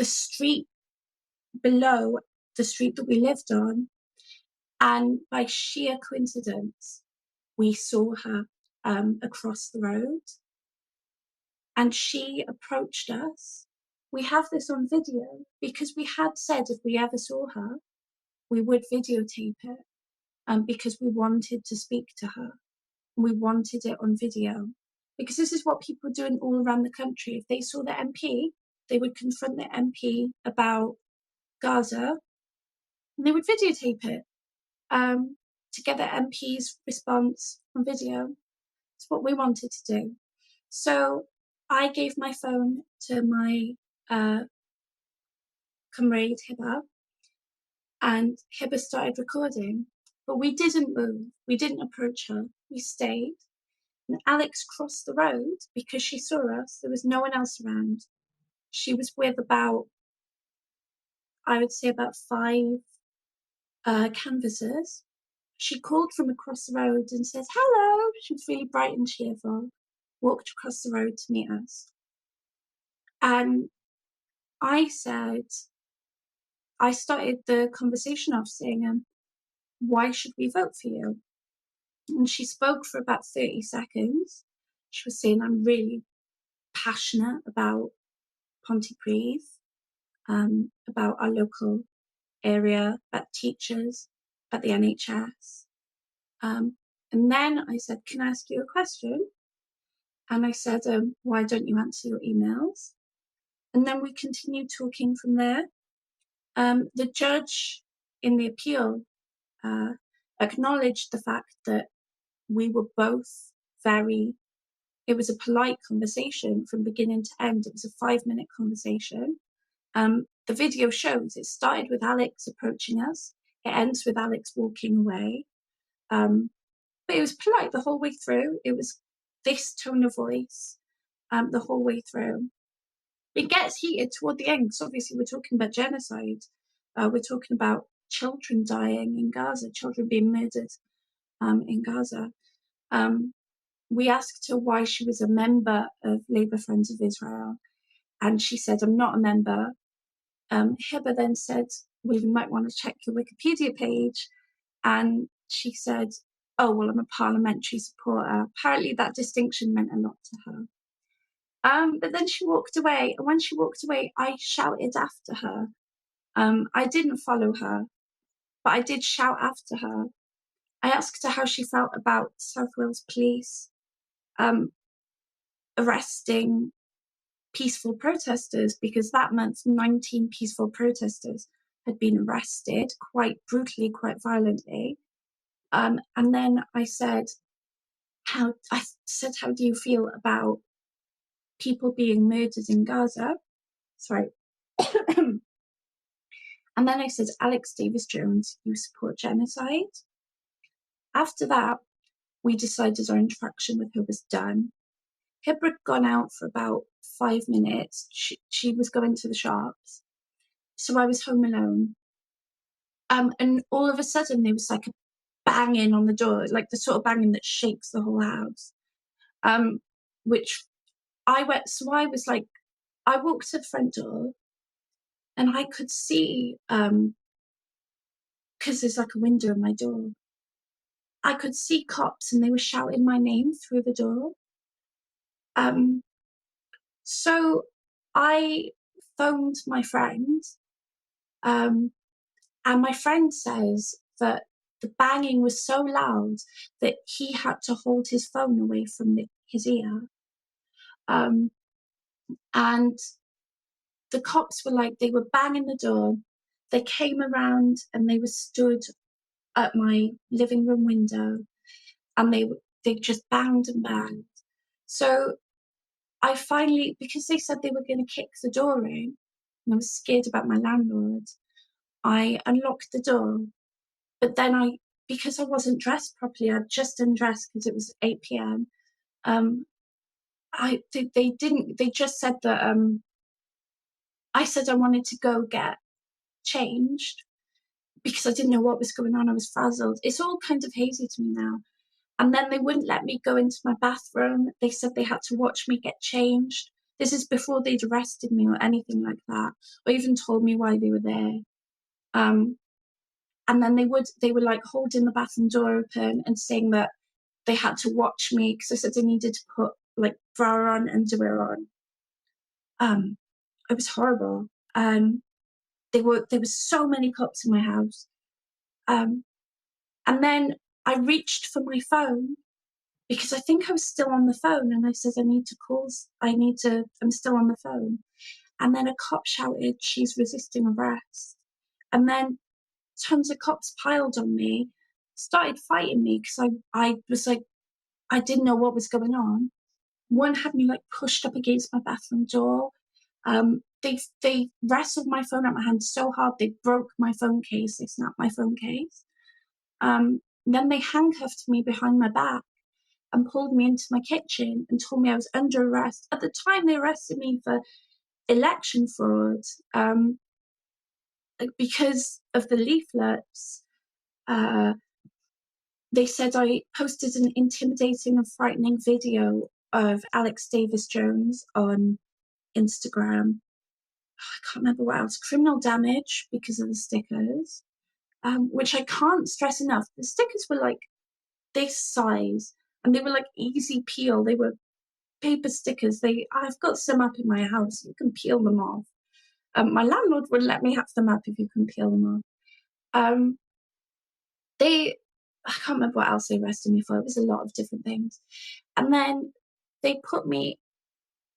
street below the street that we lived on, and by sheer coincidence, we saw her across the road, and she approached us. We have this on video because we had said if we ever saw her, we would videotape it, because we wanted to speak to her. We wanted it on video because this is what people are doing all around the country. If they saw the MP, they would confront the MP about Gaza and they would videotape it to get the MP's response on video. It's what we wanted to do. So I gave my phone to my comrade Hibba, and Hibba started recording, but we didn't move. We didn't approach her. We stayed. And Alex crossed the road because she saw us. There was no one else around. She was with about 5 canvassers. She called from across the road and says, hello. She was really bright and cheerful, walked across the road to meet us. And I started the conversation off saying, why should we vote for you? And she spoke for about 30 seconds. She was saying, I'm really passionate about Pontypridd, about our local area, about teachers, about the NHS. And then I said, can I ask you a question? And I said, why don't you answer your emails? And then we continued talking from there. The judge in the appeal acknowledged the fact that we were both it was a polite conversation from beginning to end. It was a 5-minute conversation. The video shows it started with Alex approaching us. It ends with Alex walking away. But it was polite the whole way through. It was this tone of voice the whole way through. It gets heated toward the end because obviously we're talking about genocide. We're talking about children dying in Gaza, children being murdered in Gaza. We asked her why she was a member of Labour Friends of Israel, and she said, I'm not a member. Hibba then said, well, you might want to check your Wikipedia page. And she said, oh, well, I'm a parliamentary supporter. Apparently that distinction meant a lot to her. But then she walked away, and when she walked away, I shouted after her. I didn't follow her, but I did shout after her. I asked her how she felt about South Wales Police. arresting peaceful protesters, because that month 19 peaceful protesters had been arrested quite brutally, quite violently. And then I said, how do you feel about people being murdered in Gaza? Sorry. And then I said, Alex Davis-Jones, you support genocide. After that, we decided our interaction with her was done. Hibra had gone out for about 5 minutes. She was going to the shops. So I was home alone. And all of a sudden there was like a banging on the door, like the sort of banging that shakes the whole house. Which I was like, I walked to the front door and I could see, because there's like a window in my door, I could see cops and they were shouting my name through the door. So I phoned my friend, and my friend says that the banging was so loud that he had to hold his phone away from his ear. And the cops were like, they were banging the door. They came around and they were stood at my living room window, and they just banged and banged. So I finally, because they said they were going to kick the door in, and I was scared about my landlord, I unlocked the door. But then because I wasn't dressed properly, I'd just undressed because it was 8 p.m. They just said that, I said I wanted to go get changed because I didn't know what was going on. I was frazzled. It's all kind of hazy to me now. And then they wouldn't let me go into my bathroom. They said they had to watch me get changed. This is before they'd arrested me or anything like that, or even told me why they were there. And then they were like holding the bathroom door open and saying that they had to watch me because I said I needed to put like bra on, underwear on. It was horrible. There were so many cops in my house. And then I reached for my phone because I think I was still on the phone, and I said, I'm still on the phone. And then a cop shouted, she's resisting arrest. And then tons of cops piled on me, started fighting me because I was like, I didn't know what was going on. One had me like pushed up against my bathroom door. They wrestled my phone out of my hand so hard they broke my phone case. They snapped my phone case. Then they handcuffed me behind my back and pulled me into my kitchen and told me I was under arrest. At the time, they arrested me for election fraud because of the leaflets. They said I posted an intimidating and frightening video of Alex Davis-Jones on Instagram. I can't remember what else. Criminal damage because of the stickers, which I can't stress enough. The stickers were like this size, and they were like easy peel. They were paper stickers. I've got some up in my house. You can peel them off. My landlord would let me have them up if you can peel them off. I can't remember what else they arrested me for. It was a lot of different things. And then they took me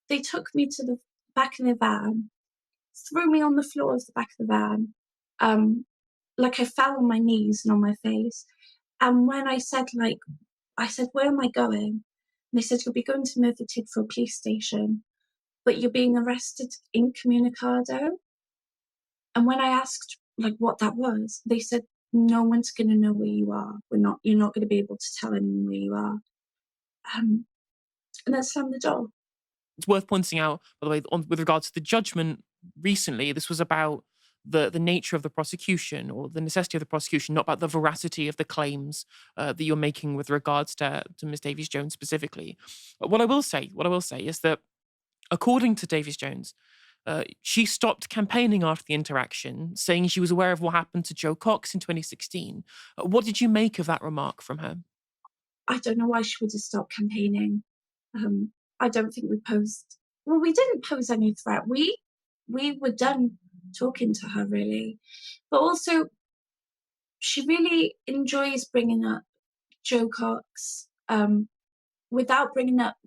to the back of the van, threw me on the floor of the back of the van, like I fell on my knees and on my face. And when I said, where am I going? And they said, you'll be going to Methven police station, but you're being arrested incommunicado. And when I asked what that was, they said, no one's going to know where you are. You're not going to be able to tell anyone where you are. And then slammed the door.
It's worth pointing out, by the way, with regards to the judgment recently, this was about the nature of the prosecution or the necessity of the prosecution, not about the veracity of the claims that you're making with regards to Ms. Davies-Jones specifically. But what I will say is that according to Davies-Jones, she stopped campaigning after the interaction, saying she was aware of what happened to Joe Cox in 2016. What did you make of that remark from her?
I don't know why she would have stopped campaigning. I don't think we posed. Well, we didn't pose any threat. We were done talking to her, really. But also, she really enjoys bringing up Joe Cox without bringing up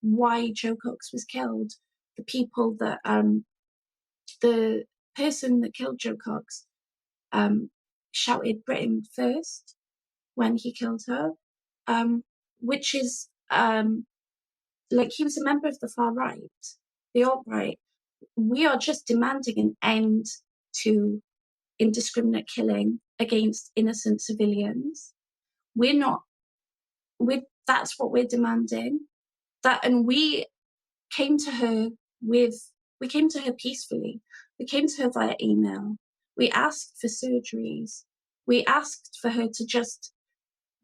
why Joe Cox was killed. The people that the person that killed Joe Cox shouted Britain first when he killed her, which is like he was a member of the far right, the alt-right. We are just demanding an end to indiscriminate killing against innocent civilians. That's what we're demanding. And we came to her peacefully. We came to her via email. We asked for surgeries. We asked for her to just,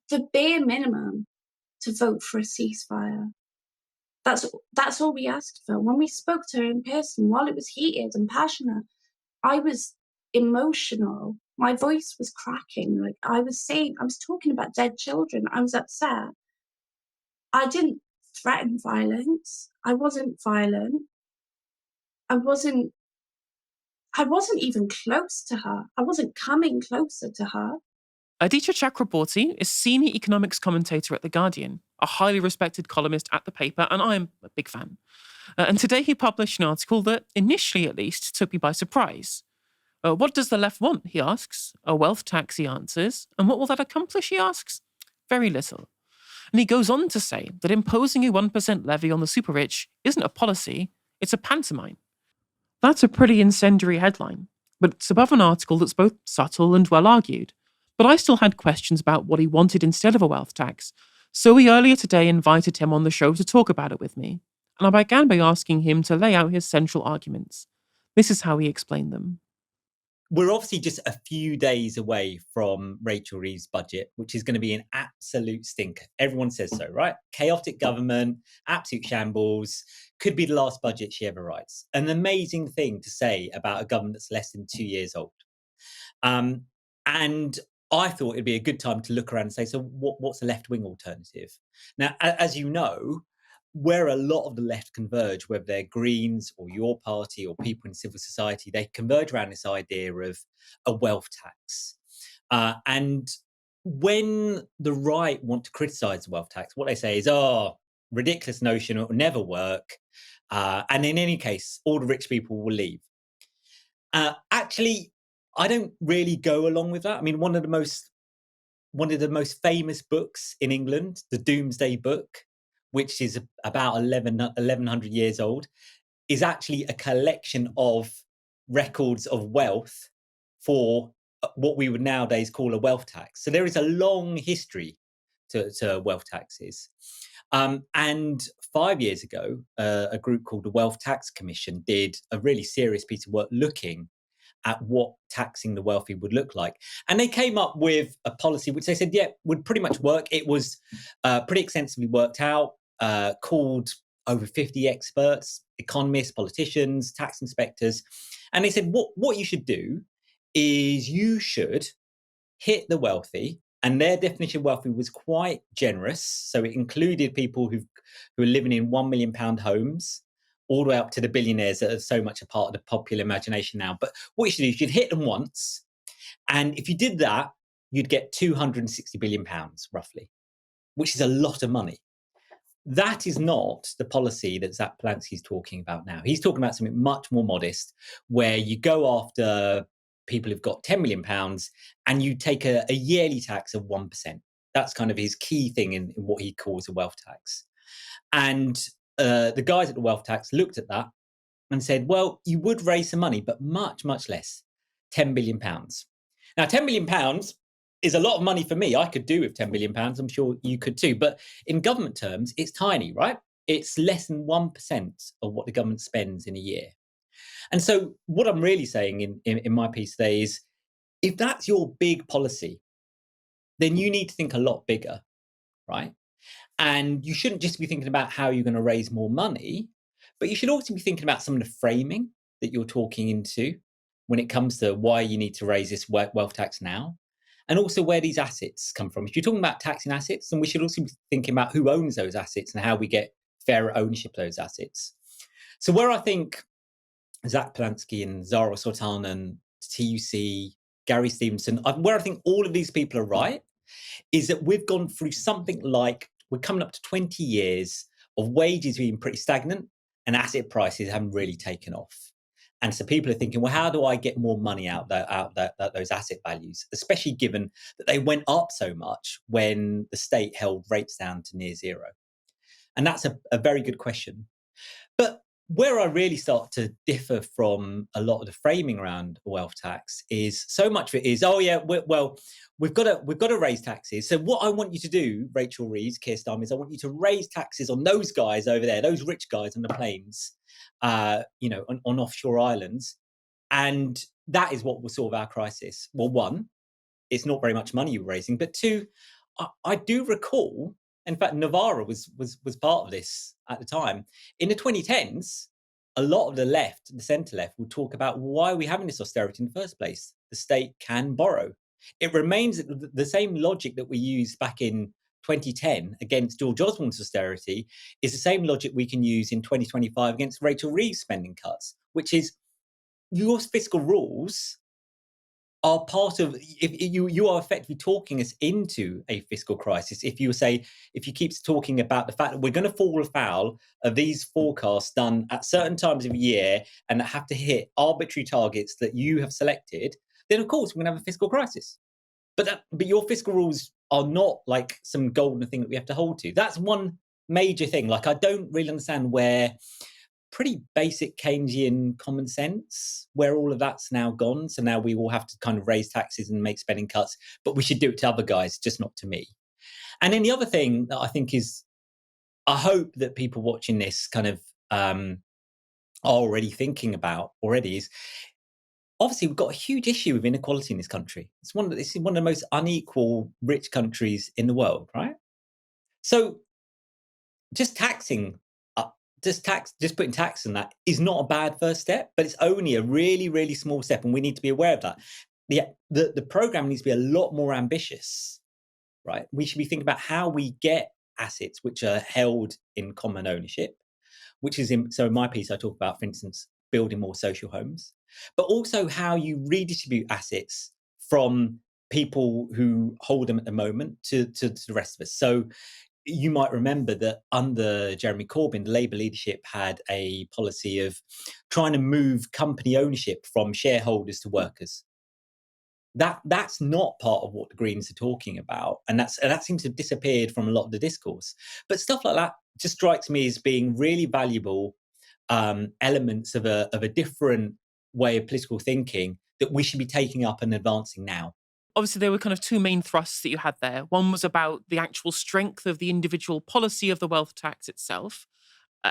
the bare minimum, to vote for a ceasefire. That's all we asked for. When we spoke to her in person, while it was heated and passionate, I was emotional. My voice was cracking. Like I was talking about dead children. I was upset. I didn't threaten violence. I wasn't violent. I wasn't even close to her. I wasn't coming closer to her.
Aditya Chakrabortty is senior economics commentator at The Guardian, a highly respected columnist at the paper, and I'm a big fan. And today he published an article that, initially at least, took me by surprise. What does the left want, he asks. A wealth tax, he answers. And what will that accomplish, he asks. Very little. And he goes on to say that imposing a 1% levy on the super rich isn't a policy, it's a pantomime. That's a pretty incendiary headline, but it's above an article that's both subtle and well argued. But I still had questions about what he wanted instead of a wealth tax, so we earlier today invited him on the show to talk about it with me, and I began by asking him to lay out his central arguments. This is how he explained them.
We're obviously just a few days away from Rachel Reeves' budget, which is going to be an absolute stinker. Everyone says so, right? Chaotic government, absolute shambles, could be the last budget she ever writes. An amazing thing to say about a government that's less than 2 years old. And I thought it'd be a good time to look around and say, so what's the left-wing alternative? Now, as you know, where a lot of the left converge, whether they're Greens or your party or people in civil society, they converge around this idea of a wealth tax. And when the right want to criticise the wealth tax, what they say is, ridiculous notion, it will never work. And in any case, all the rich people will leave. Actually, I don't really go along with that. I mean, one of the most famous books in England, the Doomsday Book, which is about 1100 years old, is actually a collection of records of wealth for what we would nowadays call a wealth tax. So there is a long history to wealth taxes. And 5 years ago, a group called the Wealth Tax Commission did a really serious piece of work looking at what taxing the wealthy would look like. And they came up with a policy which they said, would pretty much work. It was pretty extensively worked out, called over 50 experts, economists, politicians, tax inspectors. And they said, what you should do is you should hit the wealthy. And their definition of wealthy was quite generous. So it included people who are living in £1 million homes, all the way up to the billionaires that are so much a part of the popular imagination now. But what you should do is you'd hit them once. And if you did that, you'd get £260 billion, roughly, which is a lot of money. That is not the policy that Zach Polanski's talking about now. He's talking about something much more modest, where you go after people who've got £10 million and you take a yearly tax of 1%. That's kind of his key thing in what he calls a wealth tax. And the guys at the wealth tax looked at that and said, well, you would raise some money, but much, much less, £10 billion. Now, £10 billion is a lot of money for me. I could do with £10 billion. I'm sure you could too. But in government terms, it's tiny, right? It's less than 1% of what the government spends in a year. And so what I'm really saying in my piece today is, if that's your big policy, then you need to think a lot bigger, right? And you shouldn't just be thinking about how you're going to raise more money, but you should also be thinking about some of the framing that you're talking into when it comes to why you need to raise this wealth tax now, and also where these assets come from. If you're talking about taxing assets, then we should also be thinking about who owns those assets and how we get fairer ownership of those assets. So where I think Zach Polanski and Zara Sultanen, TUC, Gary Stevenson, where I think all of these people are right, is that we've gone through something like, we're coming up to 20 years of wages being pretty stagnant and asset prices haven't really taken off. And so people are thinking, well, how do I get more money out those asset values, especially given that they went up so much when the state held rates down to near zero? And that's a very good question. But where I really start to differ from a lot of the framing around wealth tax is so much of it is, oh yeah, we've got to raise taxes. So what I want you to do, Rachel Reeves, Keir Starmer, is I want you to raise taxes on those guys over there, those rich guys on the plains, on offshore islands, and that is what will solve our crisis. Well, one, it's not very much money you're raising, but two, I do recall. In fact, Novara was part of this at the time. In the 2010s, a lot of the left, the centre left, would talk about why are we having this austerity in the first place? The state can borrow. It remains the same logic that we used back in 2010 against George Osborne's austerity is the same logic we can use in 2025 against Rachel Reeves' spending cuts, which is your fiscal rules are part of, if you are effectively talking us into a fiscal crisis. If you keep talking about the fact that we're going to fall afoul of these forecasts done at certain times of year and that have to hit arbitrary targets that you have selected, then of course we're going to have a fiscal crisis. But your fiscal rules are not like some golden thing that we have to hold to. That's one major thing. Like, I don't really understand where pretty basic Keynesian common sense, where all of that's now gone. So now we will have to kind of raise taxes and make spending cuts, but we should do it to other guys, just not to me. And then the other thing that I think is, I hope that people watching this kind of are already thinking about already is, obviously we've got a huge issue with inequality in this country. It's one of the most unequal rich countries in the world, right? So just putting tax on that is not a bad first step, but it's only a really, really small step, and we need to be aware of that. The program needs to be a lot more ambitious, right? We should be thinking about how we get assets which are held in common ownership, which is in my piece I talk about, for instance, building more social homes, but also how you redistribute assets from people who hold them at the moment to the rest of us. So you might remember that under Jeremy Corbyn, the Labour leadership had a policy of trying to move company ownership from shareholders to workers. That's not part of what the Greens are talking about, and that seems to have disappeared from a lot of the discourse. But stuff like that just strikes me as being really valuable elements of a different way of political thinking that we should be taking up and advancing now.
Obviously, there were kind of two main thrusts that you had there. One was about the actual strength of the individual policy of the wealth tax itself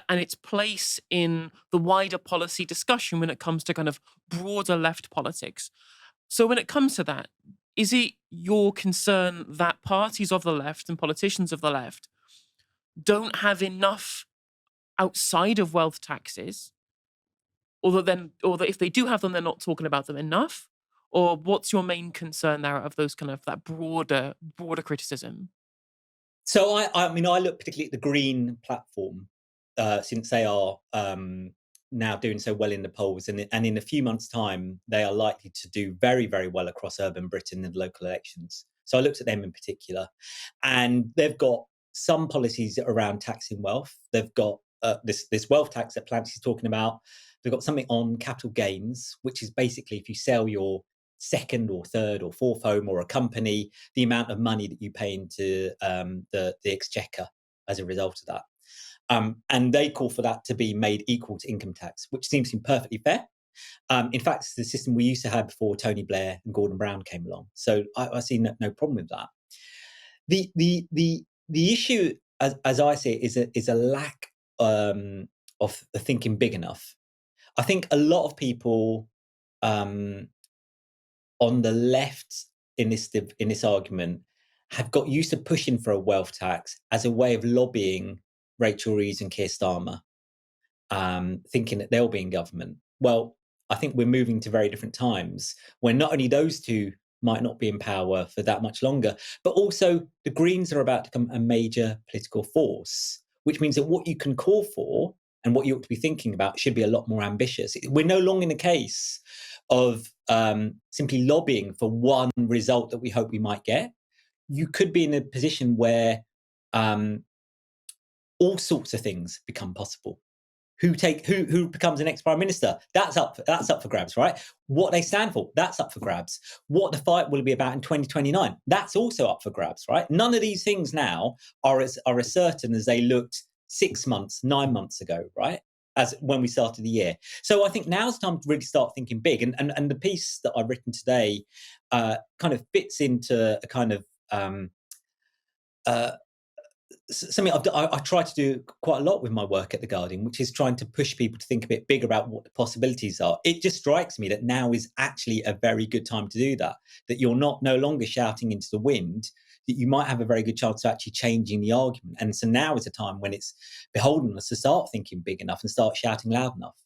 and its place in the wider policy discussion when it comes to kind of broader left politics. So when it comes to that, is it your concern that parties of the left and politicians of the left don't have enough outside of wealth taxes, or that if they do have them, they're not talking about them enough? Or what's your main concern there of those kind of that broader criticism?
So I mean, I look particularly at the Green platform, since they are now doing so well in the polls, and in a few months' time, they are likely to do very, very well across urban Britain in the local elections. So I looked at them in particular, and they've got some policies around taxing wealth. They've got this wealth tax that Clancy's talking about. They've got something on capital gains, which is basically if you sell your second or third or fourth home or a company, the amount of money that you pay into the exchequer as a result of that. And they call for that to be made equal to income tax, which seems perfectly fair. In fact, it's the system we used to have before Tony Blair and Gordon Brown came along. So I see no problem with that. The issue, as I see it, is a lack of thinking big enough. I think a lot of people on the left in this argument have got used to pushing for a wealth tax as a way of lobbying Rachel Reeves and Keir Starmer, thinking that they'll be in government. Well, I think we're moving to very different times when not only those two might not be in power for that much longer, but also the Greens are about to become a major political force, which means that what you can call for and what you ought to be thinking about should be a lot more ambitious. We're no longer in the case of simply lobbying for one result that we hope we might get. You could be in a position where all sorts of things become possible. Who becomes the next prime minister? That's up for grabs, right? What they stand for, that's up for grabs. What the fight will be about in 2029, that's also up for grabs, right? None of these things now are as certain as they looked 6 months, 9 months ago, right? As when we started the year. So I think now's time to really start thinking big. And the piece that I've written today kind of fits into a kind of something I try to do quite a lot with my work at The Guardian, which is trying to push people to think a bit bigger about what the possibilities are. It just strikes me that now is actually a very good time to do that you're no longer shouting into the wind, that you might have a very good chance of actually changing the argument. And so now is a time when it's beholden on us to start thinking big enough and start shouting loud enough.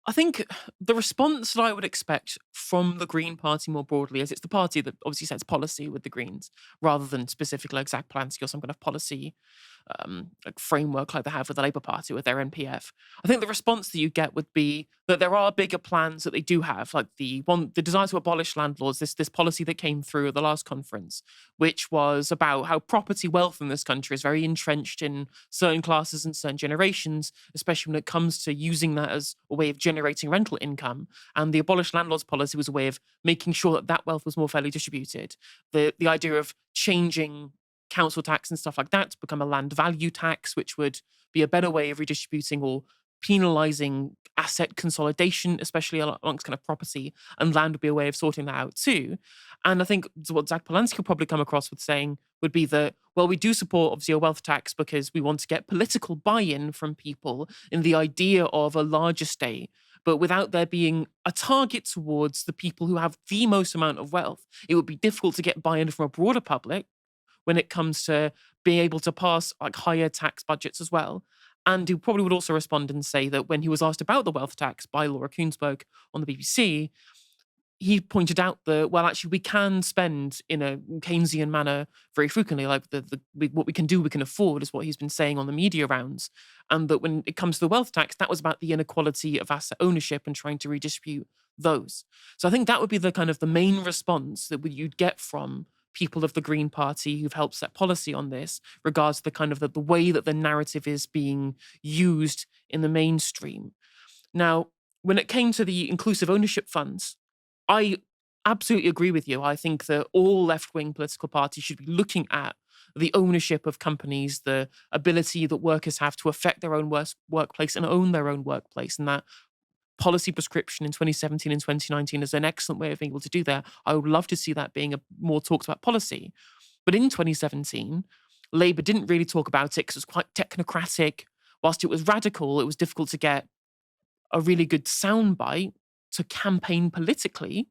I think the response that I would expect from the Green Party more broadly, as it's the party that obviously sets policy with the Greens, rather than specifically like Zach Polanski or some kind of policy like framework like they have with the Labour Party with their NPF. I think the response that you get would be that there are bigger plans that they do have, like the desire to abolish landlords, this policy that came through at the last conference, which was about how property wealth in this country is very entrenched in certain classes and certain generations, especially when it comes to using that as a way of generating rental income. And the abolish landlords policy was a way of making sure that that wealth was more fairly distributed. The idea of changing council tax and stuff like that to become a land value tax, which would be a better way of redistributing or penalising asset consolidation, especially amongst kind of property, and land would be a way of sorting that out too. And I think what Zach Polanski will probably come across with saying would be that, well, we do support obviously a wealth tax because we want to get political buy-in from people in the idea of a larger state, but without there being a target towards the people who have the most amount of wealth, it would be difficult to get buy-in from a broader public when it comes to being able to pass like higher tax budgets as well. And he probably would also respond and say that when he was asked about the wealth tax by Laura Kuenssberg on the BBC, he pointed out that, well, actually, we can spend in a Keynesian manner very frequently. Like what we can do, we can afford, is what he's been saying on the media rounds. And that when it comes to the wealth tax, that was about the inequality of asset ownership and trying to redistribute those. So I think that would be the kind of the main response that you'd get from people of the Green Party who've helped set policy on this, regards to the kind of the way that the narrative is being used in the mainstream. Now, when it came to the inclusive ownership funds, I absolutely agree with you. I think that all left-wing political parties should be looking at the ownership of companies, the ability that workers have to affect their own workplace and own their own workplace, and that policy prescription in 2017 and 2019 is an excellent way of being able to do that. I would love to see that being a more talked about policy. But in 2017, Labour didn't really talk about it because it was quite technocratic. Whilst it was radical, it was difficult to get a really good soundbite to campaign politically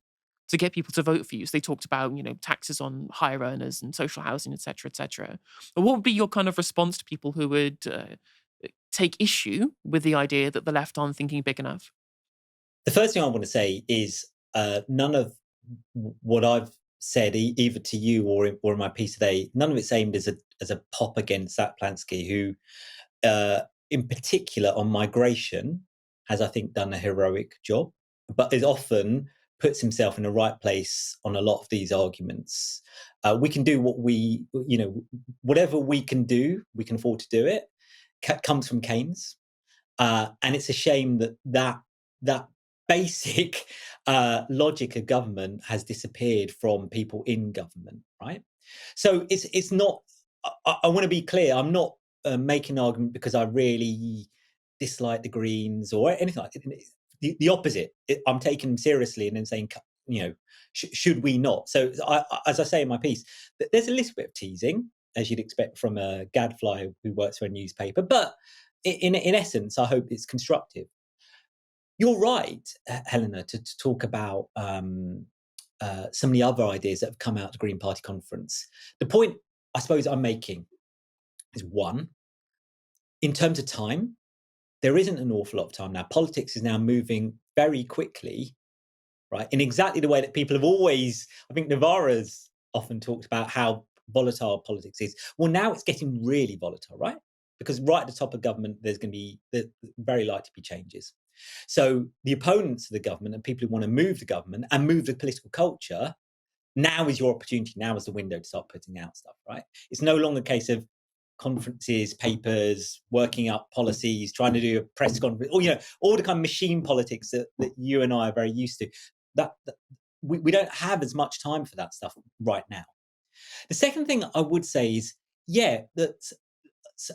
to get people to vote for you. So they talked about, taxes on higher earners and social housing, et cetera, et cetera. But what would be your kind of response to people who would take issue with the idea that the left aren't thinking big enough?
The first thing I want to say is none of what I've said, either to you or in my piece today, none of it's aimed as a pop against Zach Polanski, who, in particular on migration, has, I think, done a heroic job, but is often puts himself in the right place on a lot of these arguments. We can do whatever we can do, we can afford to do it, comes from Keynes. And it's a shame that basic logic of government has disappeared from people in government, right? So it's not, I want to be clear, I'm not making an argument because I really dislike the Greens or anything like that. The opposite. I'm taking them seriously and then saying, should we not? So as I say in my piece, there's a little bit of teasing, as you'd expect from a gadfly who works for a newspaper, but in essence, I hope it's constructive. You're right, Helena, to talk about some of the other ideas that have come out of the Green Party conference. The point I suppose I'm making is, one, in terms of time, there isn't an awful lot of time now. Politics is now moving very quickly, right? In exactly the way that people have always, I think Novara's often talked about how volatile politics is. Well, now it's getting really volatile, right? Because right at the top of government, there's going to be very likely to be changes. So the opponents of the government and people who want to move the government and move the political culture, now is your opportunity. Now is the window to start putting out stuff, right? It's no longer a case of conferences, papers, working up policies, trying to do a press conference, or all the kind of machine politics that you and I are very used to. That we don't have as much time for that stuff right now. The second thing I would say is, that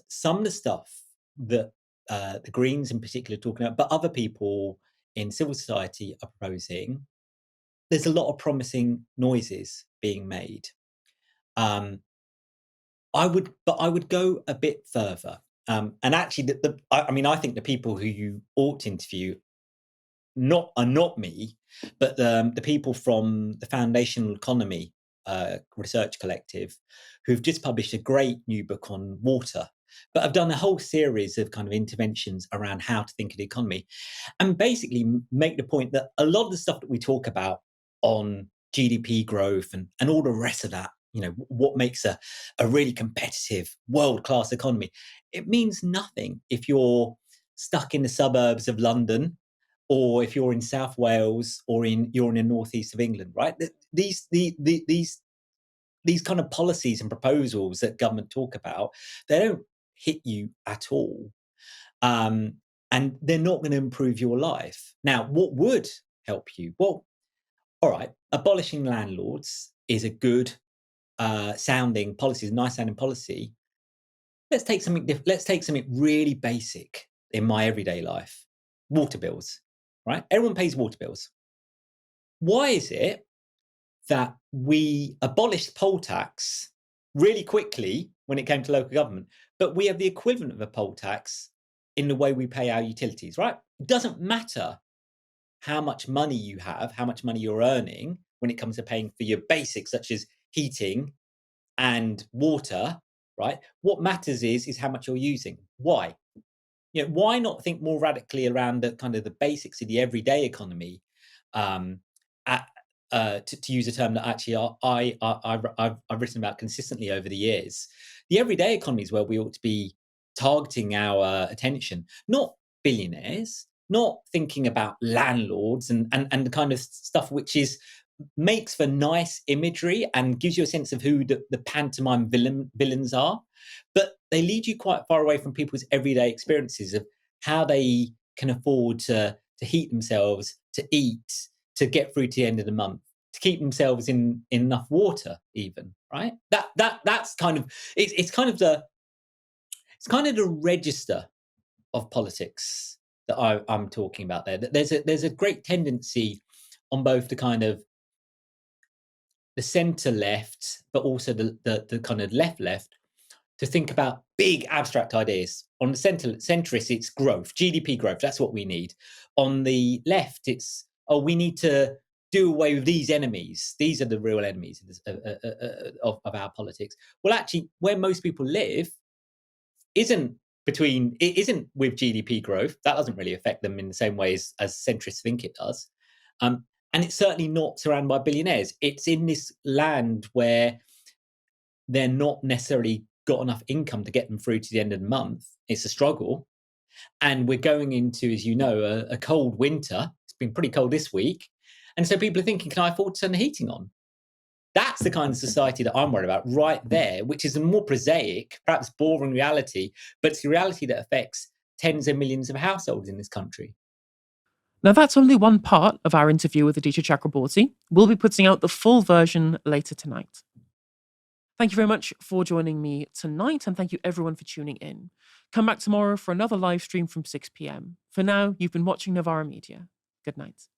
some of the stuff that the Greens in particular are talking about, but other people in civil society are proposing, there's a lot of promising noises being made. I would go a bit further. And actually, I think the people who you ought to interview are not me, but the people from the Foundational Economy Research Collective, who've just published a great new book on water, but have done a whole series of kind of interventions around how to think of the economy, and basically make the point that a lot of the stuff that we talk about on GDP growth and all the rest of that, what makes a really competitive world-class economy, it means nothing if you're stuck in the suburbs of London, or if you're in South Wales, or you're in the northeast of England, right? These kind of policies and proposals that government talk about, they don't hit you at all. And they're not going to improve your life. Now, what would help you? Well, all right, abolishing landlords is a good sounding policy, is a nice sounding policy. Let's take something different. Let's take something really basic in my everyday life. Water bills, right? Everyone pays water bills. Why is it that we abolished poll tax really quickly when it came to local government, but we have the equivalent of a poll tax in the way we pay our utilities, right? It doesn't matter how much money you have, how much money you're earning when it comes to paying for your basics, such as heating and water, right? What matters is how much you're using. Why? Why not think more radically around the kind of the basics of the everyday economy? To use a term that actually I've written about consistently over the years, the everyday economy is where we ought to be targeting our attention, not billionaires, not thinking about landlords and the kind of stuff which makes for nice imagery and gives you a sense of who the pantomime villains are, but they lead you quite far away from people's everyday experiences of how they can afford to heat themselves, to eat, to get through to the end of the month, to keep themselves in enough water, even, right? That's kind of it's kind of the register of politics that I'm talking about there. That there's a great tendency on both the kind of the centre left, but also the kind of left to think about big abstract ideas. On the centrist, it's growth, GDP growth. That's what we need. On the left, it's we need to do away with these enemies. These are the real enemies of our politics. Well, actually, where most people live isn't with GDP growth. That doesn't really affect them in the same way as centrists think it does. And it's certainly not surrounded by billionaires. It's in this land where they're not necessarily got enough income to get them through to the end of the month. It's a struggle. And we're going into, as you know, a cold winter. It's been pretty cold this week. And so people are thinking, can I afford to turn the heating on? That's the kind of society that I'm worried about right there, which is a more prosaic, perhaps boring reality, but it's a reality that affects tens of millions of households in this country.
Now, that's only one part of our interview with Aditya Chakrabortty. We'll be putting out the full version later tonight. Thank you very much for joining me tonight, and thank you everyone for tuning in. Come back tomorrow for another live stream from 6 p.m. For now, you've been watching Novara Media. Good night.